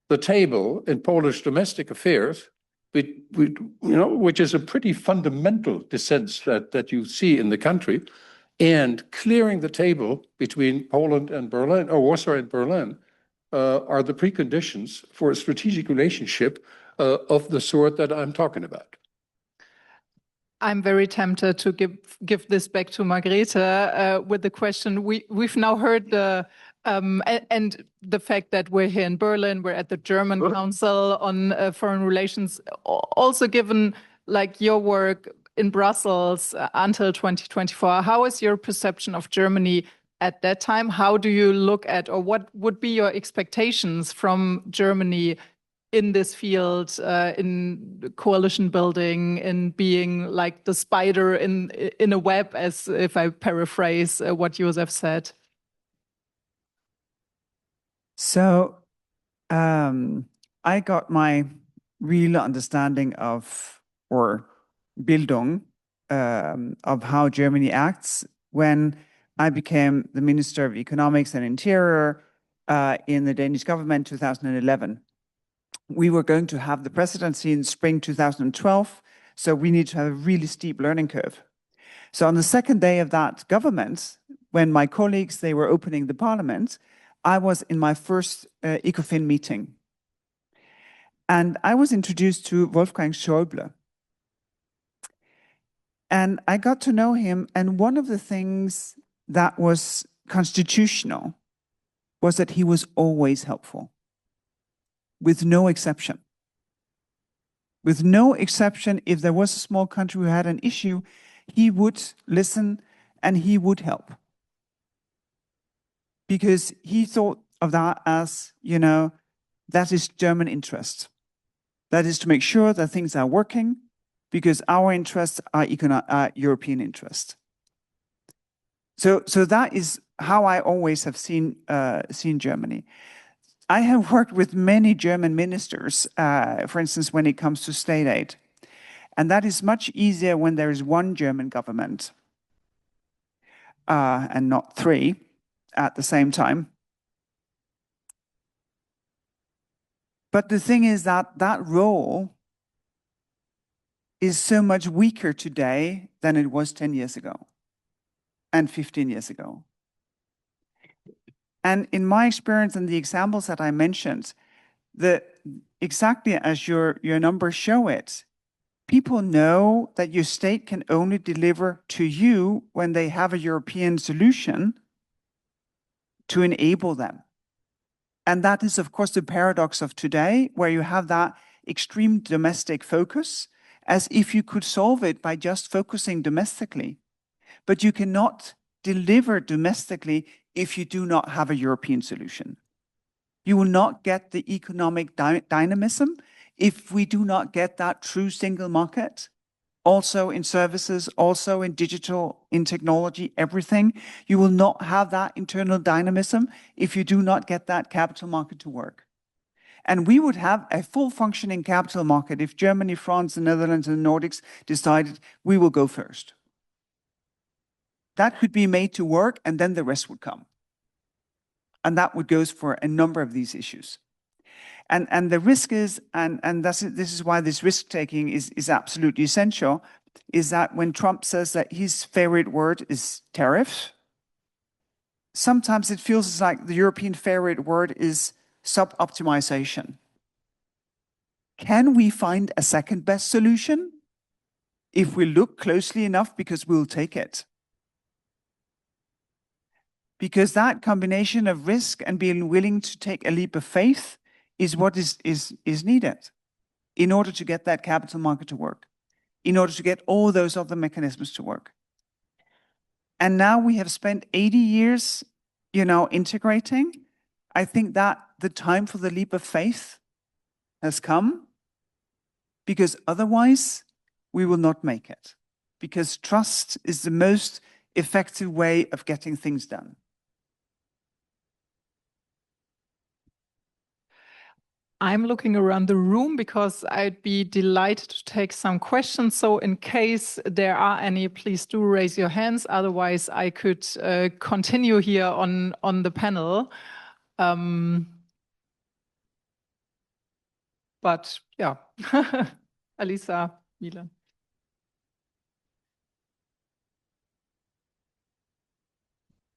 the table in Polish domestic affairs, which is a pretty fundamental dissent that you see in the country, and clearing the table between Poland and Berlin, or Warsaw and Berlin, are the preconditions for a strategic relationship of the sort that I'm talking about. I'm very tempted to give this back to Margrethe with the question. We've now heard the And the fact that we're here in Berlin, we're at the German Council on Foreign Relations, also given like your work in Brussels until 2024, how is your perception of Germany at that time? How do you look at, or what would be your expectations from Germany in this field, in coalition building, in being like the spider in a web, as if I paraphrase what Josef said? So I got my real understanding of, or Bildung, of how Germany acts when I became the Minister of Economics and Interior in the Danish government 2011. We were going to have the presidency in spring 2012, so we need to have a really steep learning curve. So on the second day of that government, when my colleagues, they were opening the parliament, I was in my first ECOFIN meeting. And I was introduced to Wolfgang Schäuble. And I got to know him, and one of the things that was constitutional was that he was always helpful, with no exception. With no exception, if there was a small country who had an issue, he would listen and he would help. Because he thought of that as, you know, that is German interest. That is to make sure that things are working, because our interests are European interests. So that is how I always have seen Germany. I have worked with many German ministers, for instance, when it comes to state aid. And that is much easier when there is one German government and not three at the same time. But the thing is that that role is so much weaker today than it was 10 years ago and 15 years ago. And in my experience and the examples that I mentioned, exactly as your numbers show it, people know that your state can only deliver to you when they have a European solution to enable them. And that is, of course, the paradox of today, where you have that extreme domestic focus, as if you could solve it by just focusing domestically. But you cannot deliver domestically if you do not have a European solution. You will not get the economic dynamism if we do not get that true single market, also in services, also in digital, in technology, everything. You will not have that internal dynamism if you do not get that capital market to work. And we would have a full functioning capital market if Germany, France, the Netherlands, and the Nordics decided we will go first. That could be made to work, and then the rest would come. And that would go for a number of these issues. And the risk is, and this is why this risk-taking is absolutely essential, is that when Trump says that his favorite word is tariff, sometimes it feels like the European favorite word is sub-optimization. Can we find a second best solution? If we look closely enough, because we'll take it. Because that combination of risk and being willing to take a leap of faith is what is needed in order to get that capital market to work, in order to get all those other mechanisms to work. And now we have spent 80 years, integrating. I think that the time for the leap of faith has come, because otherwise we will not make it. Because trust is the most effective way of getting things done. I'm looking around the room because I'd be delighted to take some questions. So in case there are any, please do raise your hands. Otherwise, I could continue here on the panel. But yeah, Alisa, Milan.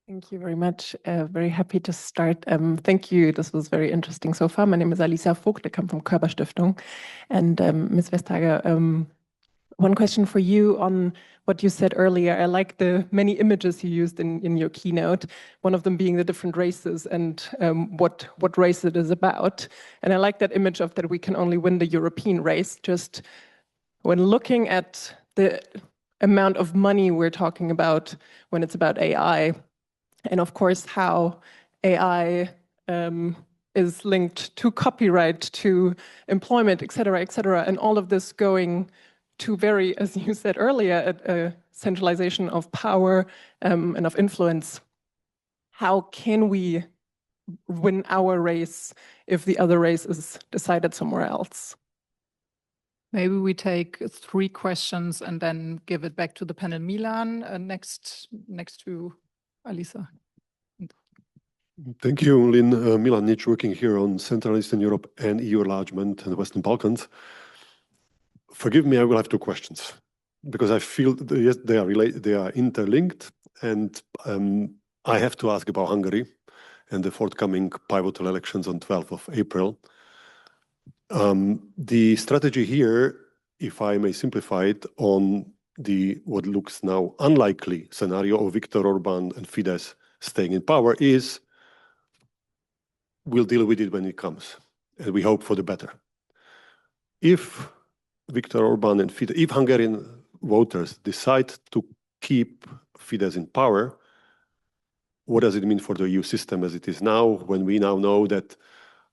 Thank you very much. Very happy to start. Thank you. This was very interesting so far. My name is Alisa Vogt. I come from Körber Stiftung. And Ms. Vestager, One question for you on what you said earlier. I like the many images you used in your keynote, one of them being the different races and what race it is about. And I like that image of that we can only win the European race. Just when looking at the amount of money we're talking about when it's about AI, and of course how AI is linked to copyright, to employment, et cetera, and all of this going to very, as you said earlier, a centralization of power and of influence. How can we win our race if the other race is decided somewhere else? Maybe we take 3 questions and then give it back to the panel. Milan, next to Alisa. Thank you, Lynn. Milan Nič, working here on Central Eastern Europe and EU enlargement and the Western Balkans. Forgive me, I will have 2 questions because I feel yes, they are related, they are interlinked, and I have to ask about Hungary and the forthcoming pivotal elections on 12th of April. The strategy here, if I may simplify it, on the what looks now unlikely scenario of Viktor Orban and Fidesz staying in power is we'll deal with it when it comes, and we hope for the better. If Viktor Orban and Fidesz, if Hungarian voters decide to keep Fidesz in power, what does it mean for the EU system as it is now, when we now know that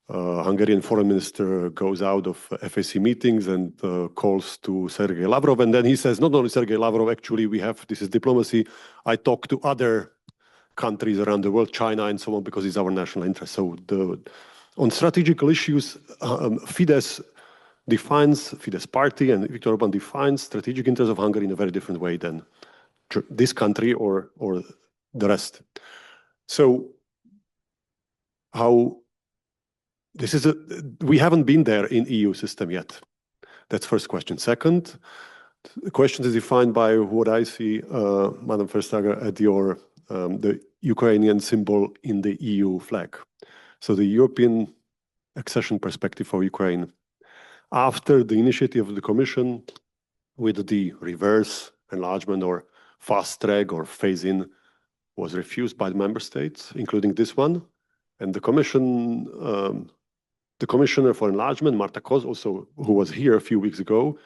Hungarian foreign minister goes out of FAC meetings and calls to Sergei Lavrov, and then he says, not only Sergei Lavrov, actually we have, this is diplomacy, I talk to other countries around the world, China and so on, because it's our national interest. So on strategical issues, Fidesz party and Viktor Orban defines strategic interests of Hungary in a very different way than this country or the rest. So how this is we haven't been there in EU system yet. That's first question. Second, the question is defined by what I see, Madam Vestager, at your the Ukrainian symbol in the EU flag. So the European accession perspective for Ukraine. After the initiative of the Commission with the reverse enlargement or fast track or phase-in was refused by the member states, including this one, and the Commission, the Commissioner for Enlargement, Marta Koz, also who was here a few weeks ago,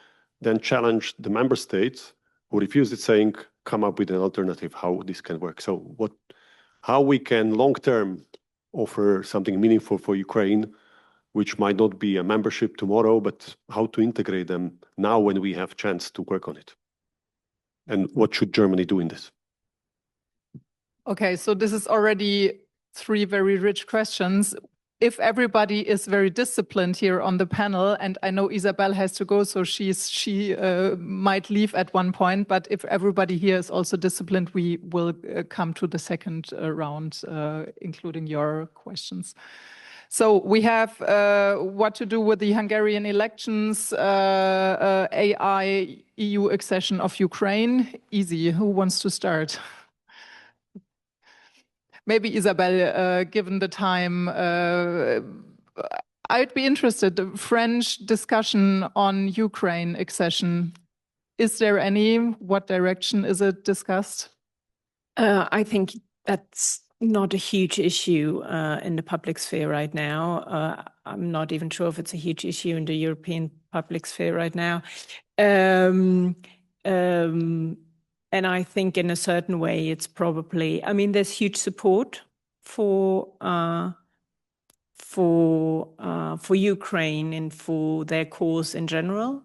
then challenged the member states who refused it, saying, come up with an alternative how this can work. So how we can long-term offer something meaningful for Ukraine, which might not be a membership tomorrow, but how to integrate them now when we have chance to work on it. And what should Germany do in this? Okay, so this is already 3 very rich questions. If everybody is very disciplined here on the panel, and I know Isabel has to go, so she might leave at one point, but if everybody here is also disciplined, we will come to the second round, including your questions. So we have what to do with the Hungarian elections, AI, EU accession of Ukraine. Easy, who wants to start? Maybe Isabel, given the time, I'd be interested, the French discussion on Ukraine accession, is there any? What direction is it discussed? I think that's not a huge issue in the public sphere right now. I'm not even sure if it's a huge issue in the European public sphere right now. And I think in a certain way, it's probably, I mean, there's huge support for Ukraine and for their cause in general.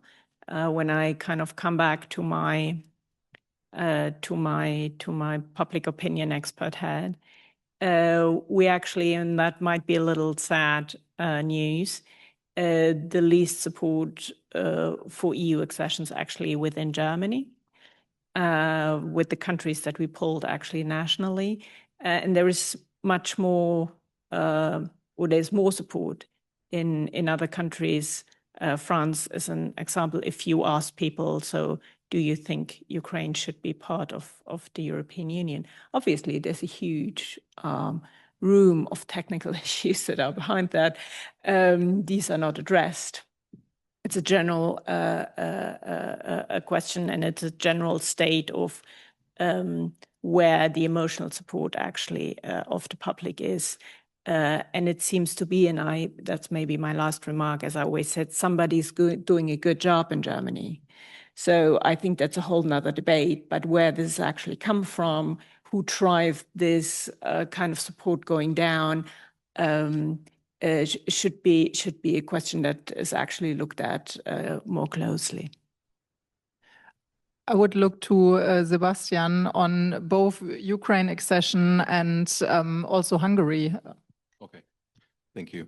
When I kind of come back to my public opinion expert head, we actually, and that might be a little sad news, the least support for EU accessions actually within Germany. With the countries that we polled actually nationally. And there is much more, or there's more support in other countries. France is an example. If you ask people, so do you think Ukraine should be part of the European Union? Obviously, there's a huge room of technical issues that are behind that. These are not addressed. it's a general a question, and it's a general state of where the emotional support actually of the public is. And it seems to be, and that's maybe my last remark, as I always said, somebody's doing a good job in Germany. So I think that's a whole nother debate, but where this actually come from, who drive this kind of support going down, should be a question that is actually looked at more closely. I would look to Sebastian on both Ukraine accession and also Hungary. Okay, thank you.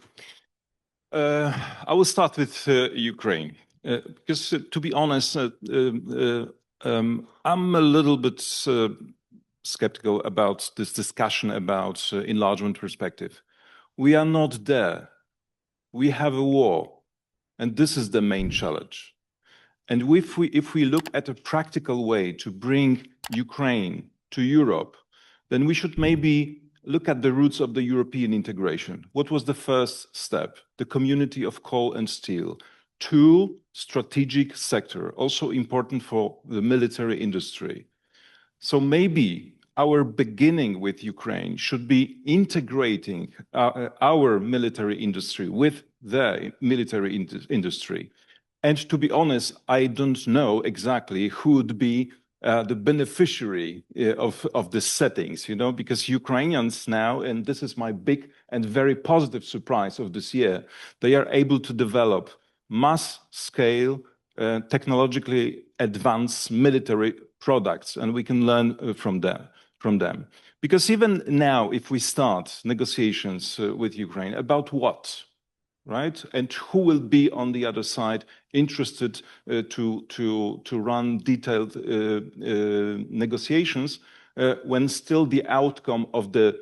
I will start with Ukraine, because to be honest, I'm a little bit skeptical about this discussion about enlargement perspective. We are not there. We have a war, and this is the main challenge. And if we look at a practical way to bring Ukraine to Europe, then we should maybe look at the roots of the European integration. What was the first step? The community of coal and steel. 2, strategic sector, also important for the military industry. So maybe our beginning with Ukraine should be integrating our military industry with the military industry. And to be honest, I don't know exactly who would be the beneficiary of the settings, you know, because Ukrainians now, and this is my big and very positive surprise of this year, they are able to develop mass scale, technologically advanced military products, and we can learn from them. Because even now, if we start negotiations with Ukraine, about what? Right? And who will be on the other side interested to run detailed negotiations when still the outcome of the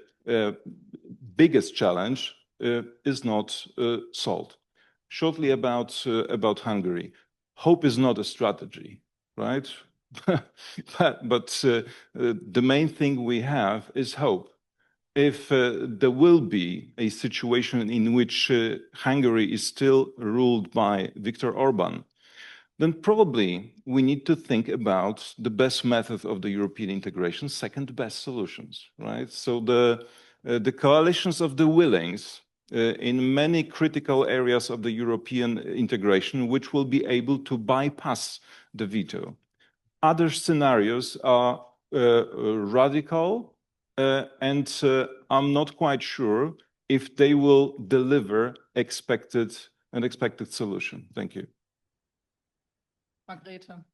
biggest challenge is not solved? Shortly about Hungary. Hope is not a strategy, right? but the main thing we have is hope. If there will be a situation in which Hungary is still ruled by Viktor Orban, then probably we need to think about the best method of the European integration, second best solutions, right? So the coalitions of the willings in many critical areas of the European integration, which will be able to bypass the veto. Other scenarios are radical, and I'm not quite sure if they will deliver an expected solution. Thank you. Margrethe.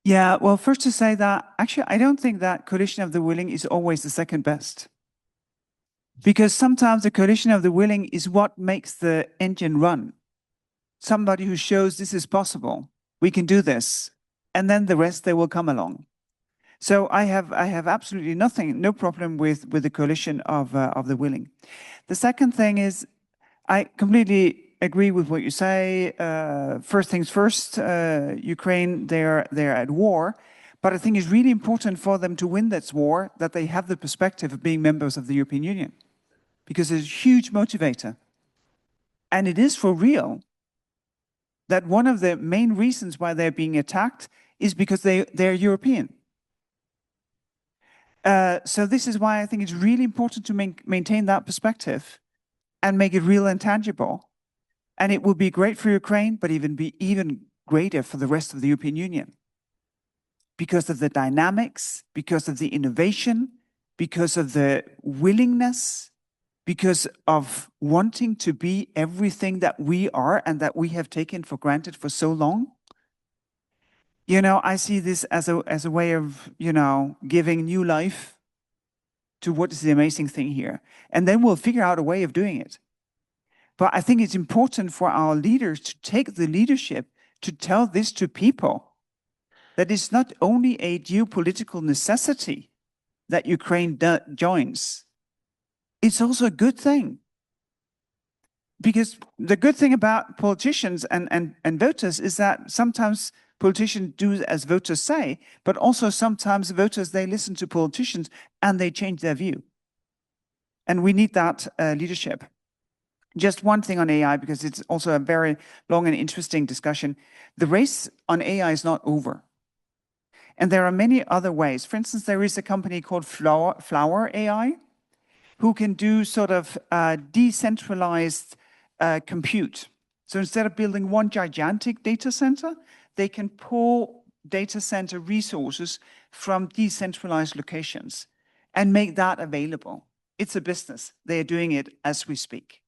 Yeah, well, first to say that, actually, I don't think that coalition of the willing is always the second best. Because sometimes the coalition of the willing is what makes the engine run. Somebody who shows this is possible, we can do this, and then the rest, they will come along. So I have absolutely no problem with the coalition of the willing. The second thing is, I completely agree with what you say. First things first, Ukraine, they're at war. But I think it's really important for them to win this war that they have the perspective of being members of the European Union. Because it's a huge motivator. And it is for real that one of the main reasons why they're being attacked is because they're European. So this is why I think it's really important to maintain that perspective and make it real and tangible. And it would be great for Ukraine, but even greater for the rest of the European Union. Because of the dynamics, because of the innovation, because of the willingness, because of wanting to be everything that we are and that we have taken for granted for so long. You know, I see this as a way of, you know, giving new life to what is the amazing thing here. And then we'll figure out a way of doing it. But I think it's important for our leaders to take the leadership to tell this to people, that it's not only a geopolitical necessity that Ukraine joins, it's also a good thing. Because the good thing about politicians and voters is that sometimes politicians do as voters say, but also sometimes voters, they listen to politicians and they change their view. And we need that leadership. Just one thing on AI, because it's also a very long and interesting discussion. The race on AI is not over. And there are many other ways. For instance, there is a company called Flower AI, who can do sort of decentralized compute. So instead of building one gigantic data center, they can pull data center resources from decentralized locations and make that available. It's a business. They are doing it as we speak.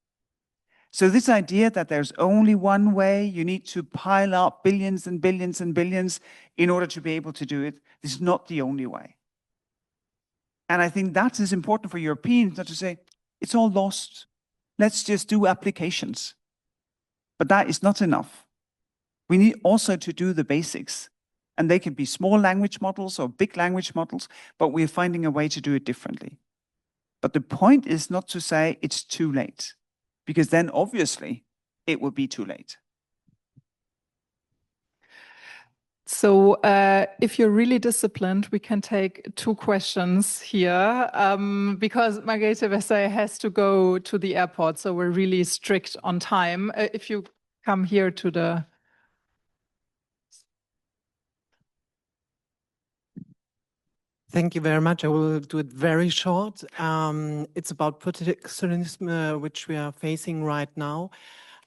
So this idea that there's only one way, you need to pile up billions and billions and billions in order to be able to do it, this is not the only way. And I think that is important for Europeans, not to say, it's all lost. Let's just do applications. But that is not enough. We need also to do the basics. And they can be small language models or big language models, but we're finding a way to do it differently. But the point is not to say it's too late, because then obviously it will be too late. So if you're really disciplined, we can take 2 questions here because Margrethe Vestager has to go to the airport. So we're really strict on time. If you come here to the... Thank you very much. I will do it very short. It's about protectionism, which we are facing right now.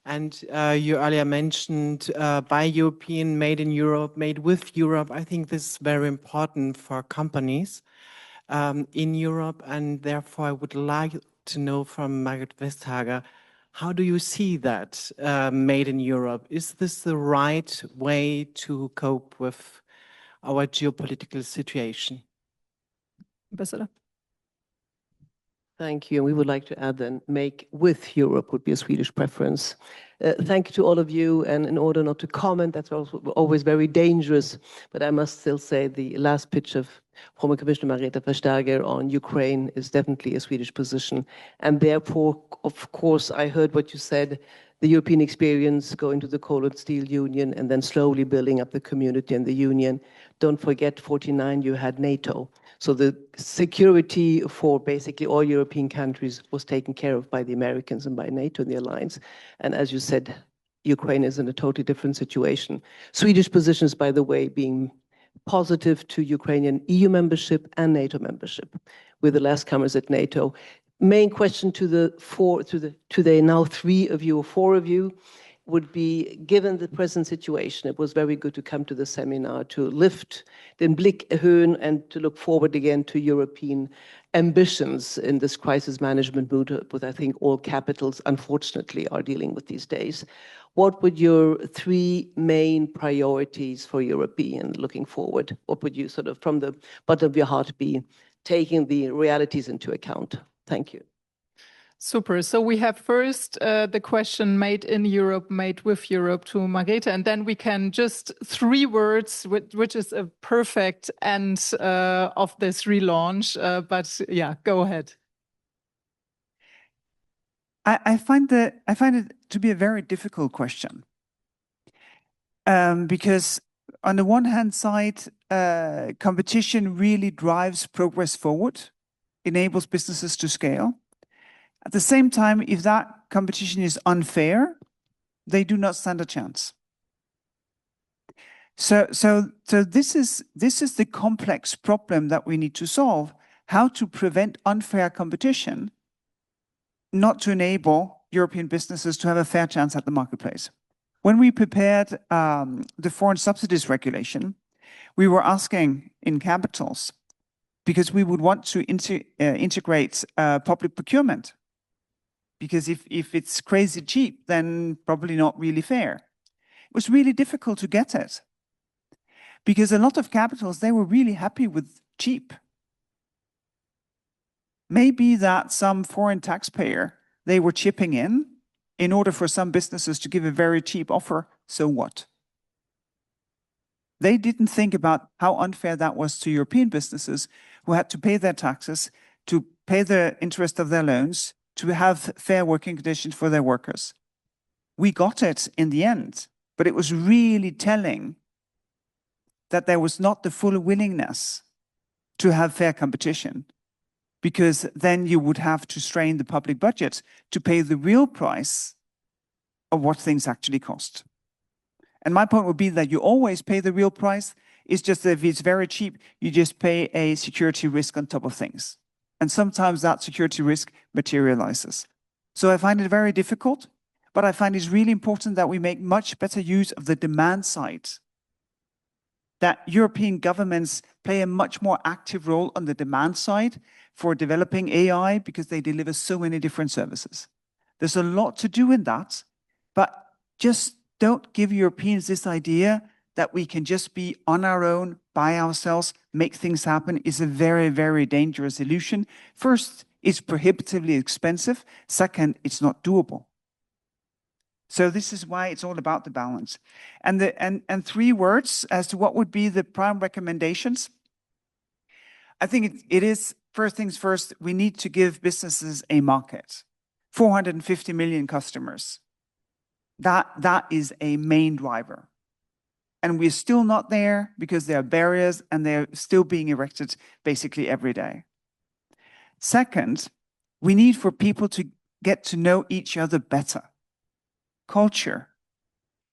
And you earlier mentioned buy European, made in Europe, made with Europe. I think this is very important for companies in Europe. And therefore, I would like to know from Margrethe Vestager, how do you see that made in Europe? Is this the right way to cope with our geopolitical situation? Ambassador. Thank you. And we would like to add then, make with Europe would be a Swedish preference. Thank you to all of you. And in order not to comment, that's also always very dangerous. But I must still say the last pitch of former Commissioner Margrethe Vestager on Ukraine is definitely a Swedish position. And therefore, of course, I heard what you said, the European experience, going to the coal and steel union, and then slowly building up the community and the union. Don't forget, 49, you had NATO. So the security for basically all European countries was taken care of by the Americans and by NATO and the alliance. And as you said, Ukraine is in a totally different situation. Swedish positions, by the way, being positive to Ukrainian EU membership and NATO membership. We're the last comers at NATO. Main question to the now 3 of you or 4 of you would be, given the present situation, it was very good to come to the seminar to lift den Blick erhöhen and to look forward again to European ambitions in this crisis management mood, which I think all capitals, unfortunately, are dealing with these days. What would your 3 main priorities for European looking forward? What would you sort of, from the bottom of your heart, be taking the realities into account? Thank you. Super. So we have first the question made in Europe, made with Europe to Margrethe, and then we can just 3 words, which is a perfect end of this relaunch. But yeah, go ahead. I find it to be a very difficult question because on the one hand side, competition really drives progress forward, enables businesses to scale. At the same time, if that competition is unfair, they do not stand a chance. So this is the complex problem that we need to solve: how to prevent unfair competition, not to enable European businesses to have a fair chance at the marketplace. When we prepared the foreign subsidies regulation, we were asking in capitals, because we would want to integrate public procurement. Because if it's crazy cheap, then probably not really fair. It was really difficult to get it. Because a lot of capitals, they were really happy with cheap. Maybe that some foreign taxpayer, they were chipping in order for some businesses to give a very cheap offer, so what? They didn't think about how unfair that was to European businesses who had to pay their taxes, to pay the interest of their loans, to have fair working conditions for their workers. We got it in the end, but it was really telling that there was not the full willingness to have fair competition, because then you would have to strain the public budget to pay the real price of what things actually cost. And my point would be that you always pay the real price. It's just that if it's very cheap, you just pay a security risk on top of things. And sometimes that security risk materializes. So I find it very difficult, but I find it's really important that we make much better use of the demand side. That European governments play a much more active role on the demand side for developing AI because they deliver so many different services. There's a lot to do in that, but just don't give Europeans this idea that we can just be on our own, by ourselves, make things happen is a very, very dangerous illusion. First, it's prohibitively expensive. Second, it's not doable. So this is why it's all about the balance. And 3 words as to what would be the prime recommendations. I think it is, first things first, we need to give businesses a market. 450 million customers. That is a main driver. And we're still not there because there are barriers and they're still being erected basically every day. Second, we need for people to get to know each other better. Culture,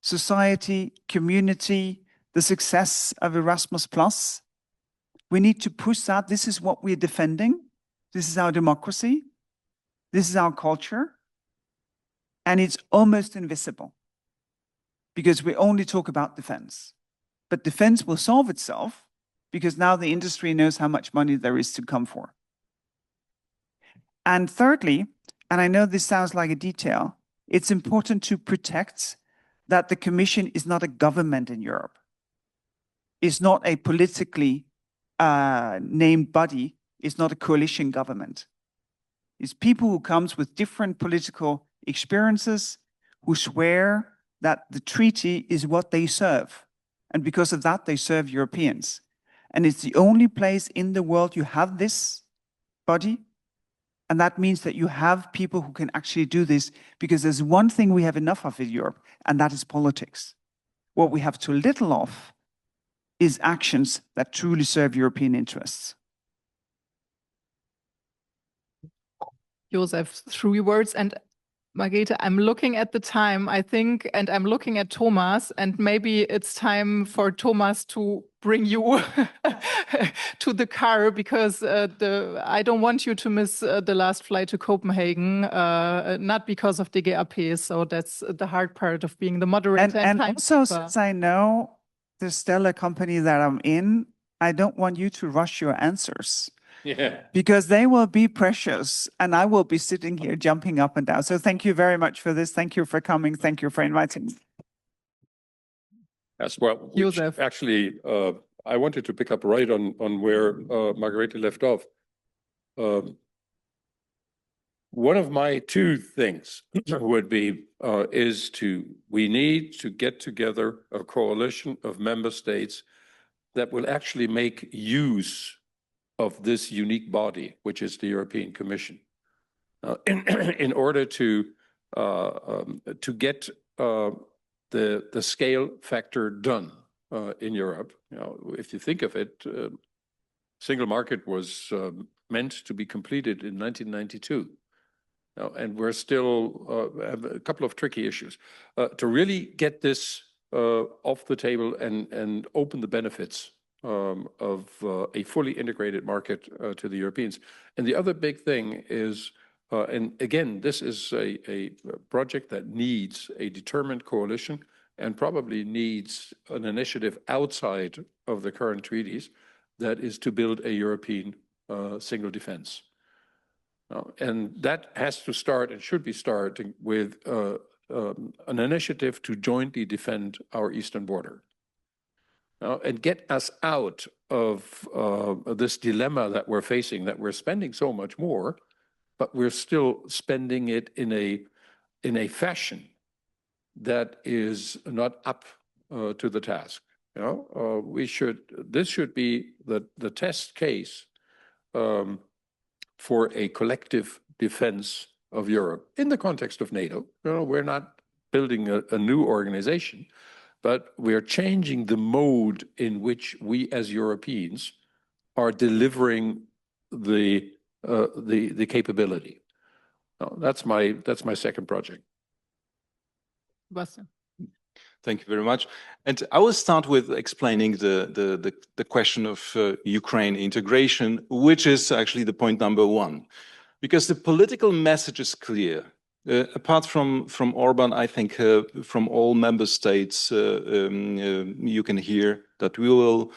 society, community, the success of Erasmus+. We need to push that. This is what we're defending. This is our democracy. This is our culture. And it's almost invisible because we only talk about defense. But defense will solve itself because now the industry knows how much money there is to come for. And thirdly, and I know this sounds like a detail, it's important to protect that the Commission is not a government in Europe. It's not a politically named body. It's not a coalition government. It's people who come with different political experiences who swear that the treaty is what they serve. And because of that, they serve Europeans. And it's the only place in the world you have this body. And that means that you have people who can actually do this, because there's one thing we have enough of in Europe, and that is politics. What we have too little of is actions that truly serve European interests. Joseph, 3 words. And Margrethe, I'm looking at the time, I think, and I'm looking at Thomas, and maybe it's time for Thomas to bring you to the car, because I don't want you to miss the last flight to Copenhagen, not because of DGAP. So that's the hard part of being the moderator. And also, since I know the Selle company that I'm in, I don't want you to rush your answers. Yeah. Because they will be precious and I will be sitting here jumping up and down. So thank you very much for this. Thank you for coming. Thank you for inviting me. As well. Joseph. Actually, I wanted to pick up right on where Margrethe left off. One of my 2 things would be, we need to get together a coalition of member states that will actually make use of this unique body, which is the European Commission, in order to get the scale factor done in Europe. You know, if you think of it, single market was meant to be completed in 1992, and we're still have a couple of tricky issues to really get this off the table and open the benefits of a fully integrated market to the Europeans. And the other big thing is, and again, this is a project that needs a determined coalition and probably needs an initiative outside of the current treaties, that is to build a European single defense. And that has to start and should be starting with an initiative to jointly defend our eastern border. And get us out of this dilemma that we're facing, that we're spending so much more, but we're still spending it in a fashion that is not up to the task. This should be the test case for a collective defense of Europe in the context of NATO. We're not building a new organization, but we are changing the mode in which we as Europeans are delivering the the capability. So that's my second project. Sebastian. Thank you very much. And I will start with explaining the question of Ukraine integration, which is actually the point number one, because the political message is clear. Apart from Orban, I think from all member states, you can hear that we will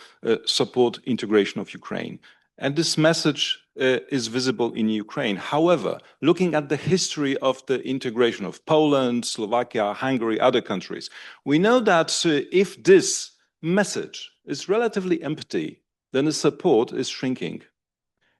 support integration of Ukraine. And this message is visible in Ukraine. However, looking at the history of the integration of Poland, Slovakia, Hungary, other countries, we know that if this message is relatively empty, then the support is shrinking.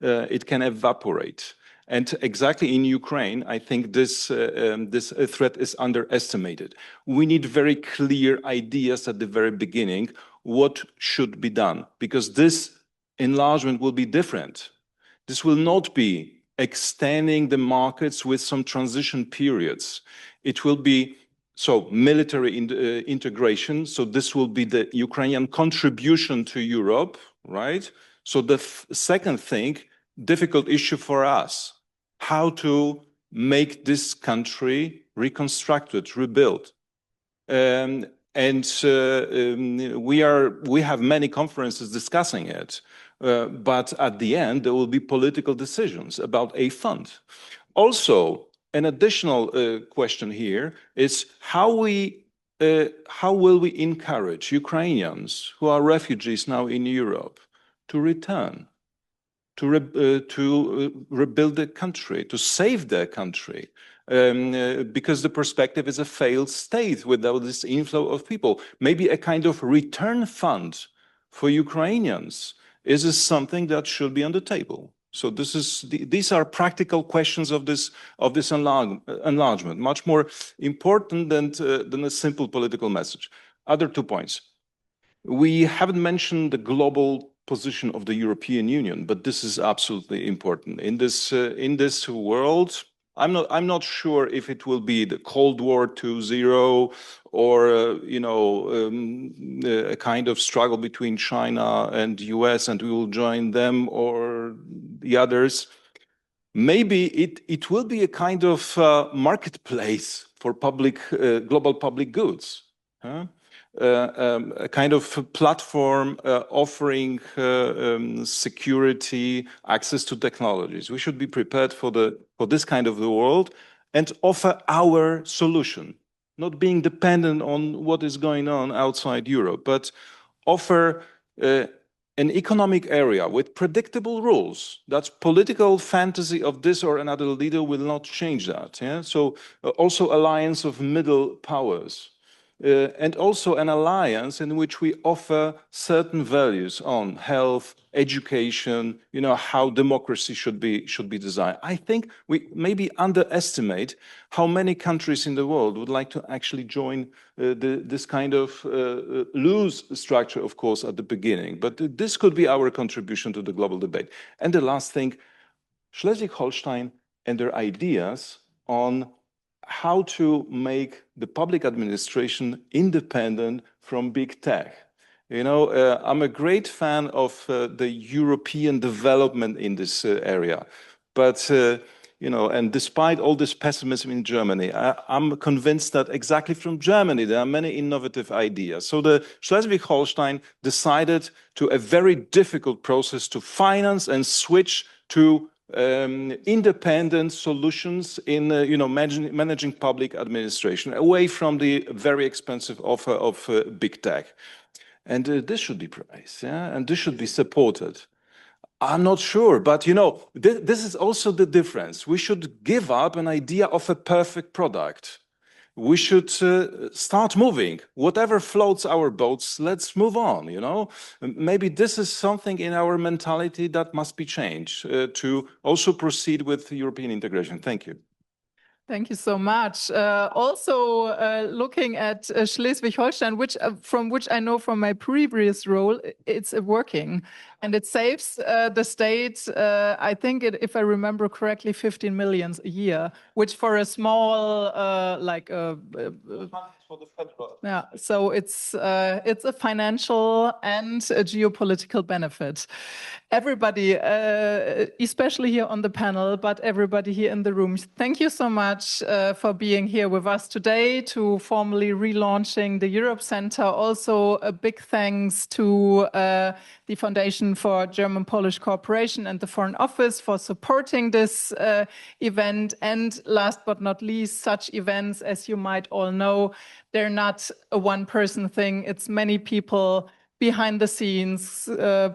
It can evaporate. And exactly in Ukraine, I think this threat is underestimated. We need very clear ideas at the very beginning, what should be done, because this enlargement will be different. This will not be extending the markets with some transition periods. It will be military integration. So this will be the Ukrainian contribution to Europe, right? So the second thing, difficult issue for us, how to make this country reconstructed, rebuilt. We have many conferences discussing it, but at the end there will be political decisions about a fund. Also, an additional question here is how will we encourage Ukrainians who are refugees now in Europe to return, to rebuild the country, to save their country, because the perspective is a failed state without this inflow of people. Maybe a kind of return fund for Ukrainians is something that should be on the table. So these are practical questions of this enlargement, much more important than a simple political message. Other 2 points. We haven't mentioned the global position of the European Union, but this is absolutely important. In this world, I'm not sure if it will be the Cold War 2.0 or a kind of struggle between China and the US, and we will join them or the others. Maybe it will be a kind of marketplace for global public goods. Huh? A kind of platform offering security, access to technologies. We should be prepared for this kind of the world and offer our solution, not being dependent on what is going on outside Europe, but offer an economic area with predictable rules. That's political fantasy of this or another leader will not change that. Yeah? So also alliance of middle powers. And also an alliance in which we offer certain values on health, education, how democracy should be designed. I think we maybe underestimate how many countries in the world would like to actually join this kind of loose structure, of course, at the beginning. But this could be our contribution to the global debate. And the last thing, Schleswig-Holstein and their ideas on how to make the public administration independent from big tech. I'm a great fan of the European development in this area. But, and despite all this pessimism in Germany, I'm convinced that exactly from Germany, there are many innovative ideas. So the Schleswig-Holstein decided to a very difficult process to finance and switch to independent solutions in managing public administration, away from the very expensive offer of big tech. And this should be praised, yeah? And this should be supported. I'm not sure, but this is also the difference. We should give up an idea of a perfect product. We should start moving. Whatever floats our boats, let's move on, Maybe this is something in our mentality that must be changed to also proceed with European integration. Thank you. Thank you so much. Also, looking at Schleswig-Holstein, from which I know from my previous role, it's working, and it saves the state. I think if I remember correctly, 15 million a year, which for a small yeah. So it's a financial and a geopolitical benefit. everybody, especially here on the panel, but everybody here in the room. Thank you so much for being here with us today to formally relaunching the Europe Center. Also, a big thanks to the Foundation for German-Polish Cooperation and the Foreign Office for supporting this event. And last but not least, such events, as you might all know, they're not a one-person thing. It's many people behind the scenes,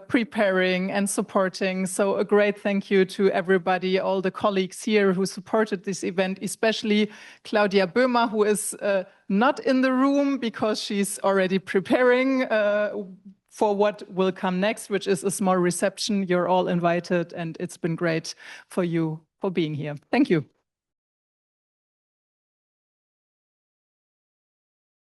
preparing and supporting. So a great thank you to everybody, all the colleagues here who supported this event, especially Claudia Böhmer, who is not in the room because she's already preparing for what will come next, which is a small reception. You're all invited, and it's been great for you for being here. Thank you.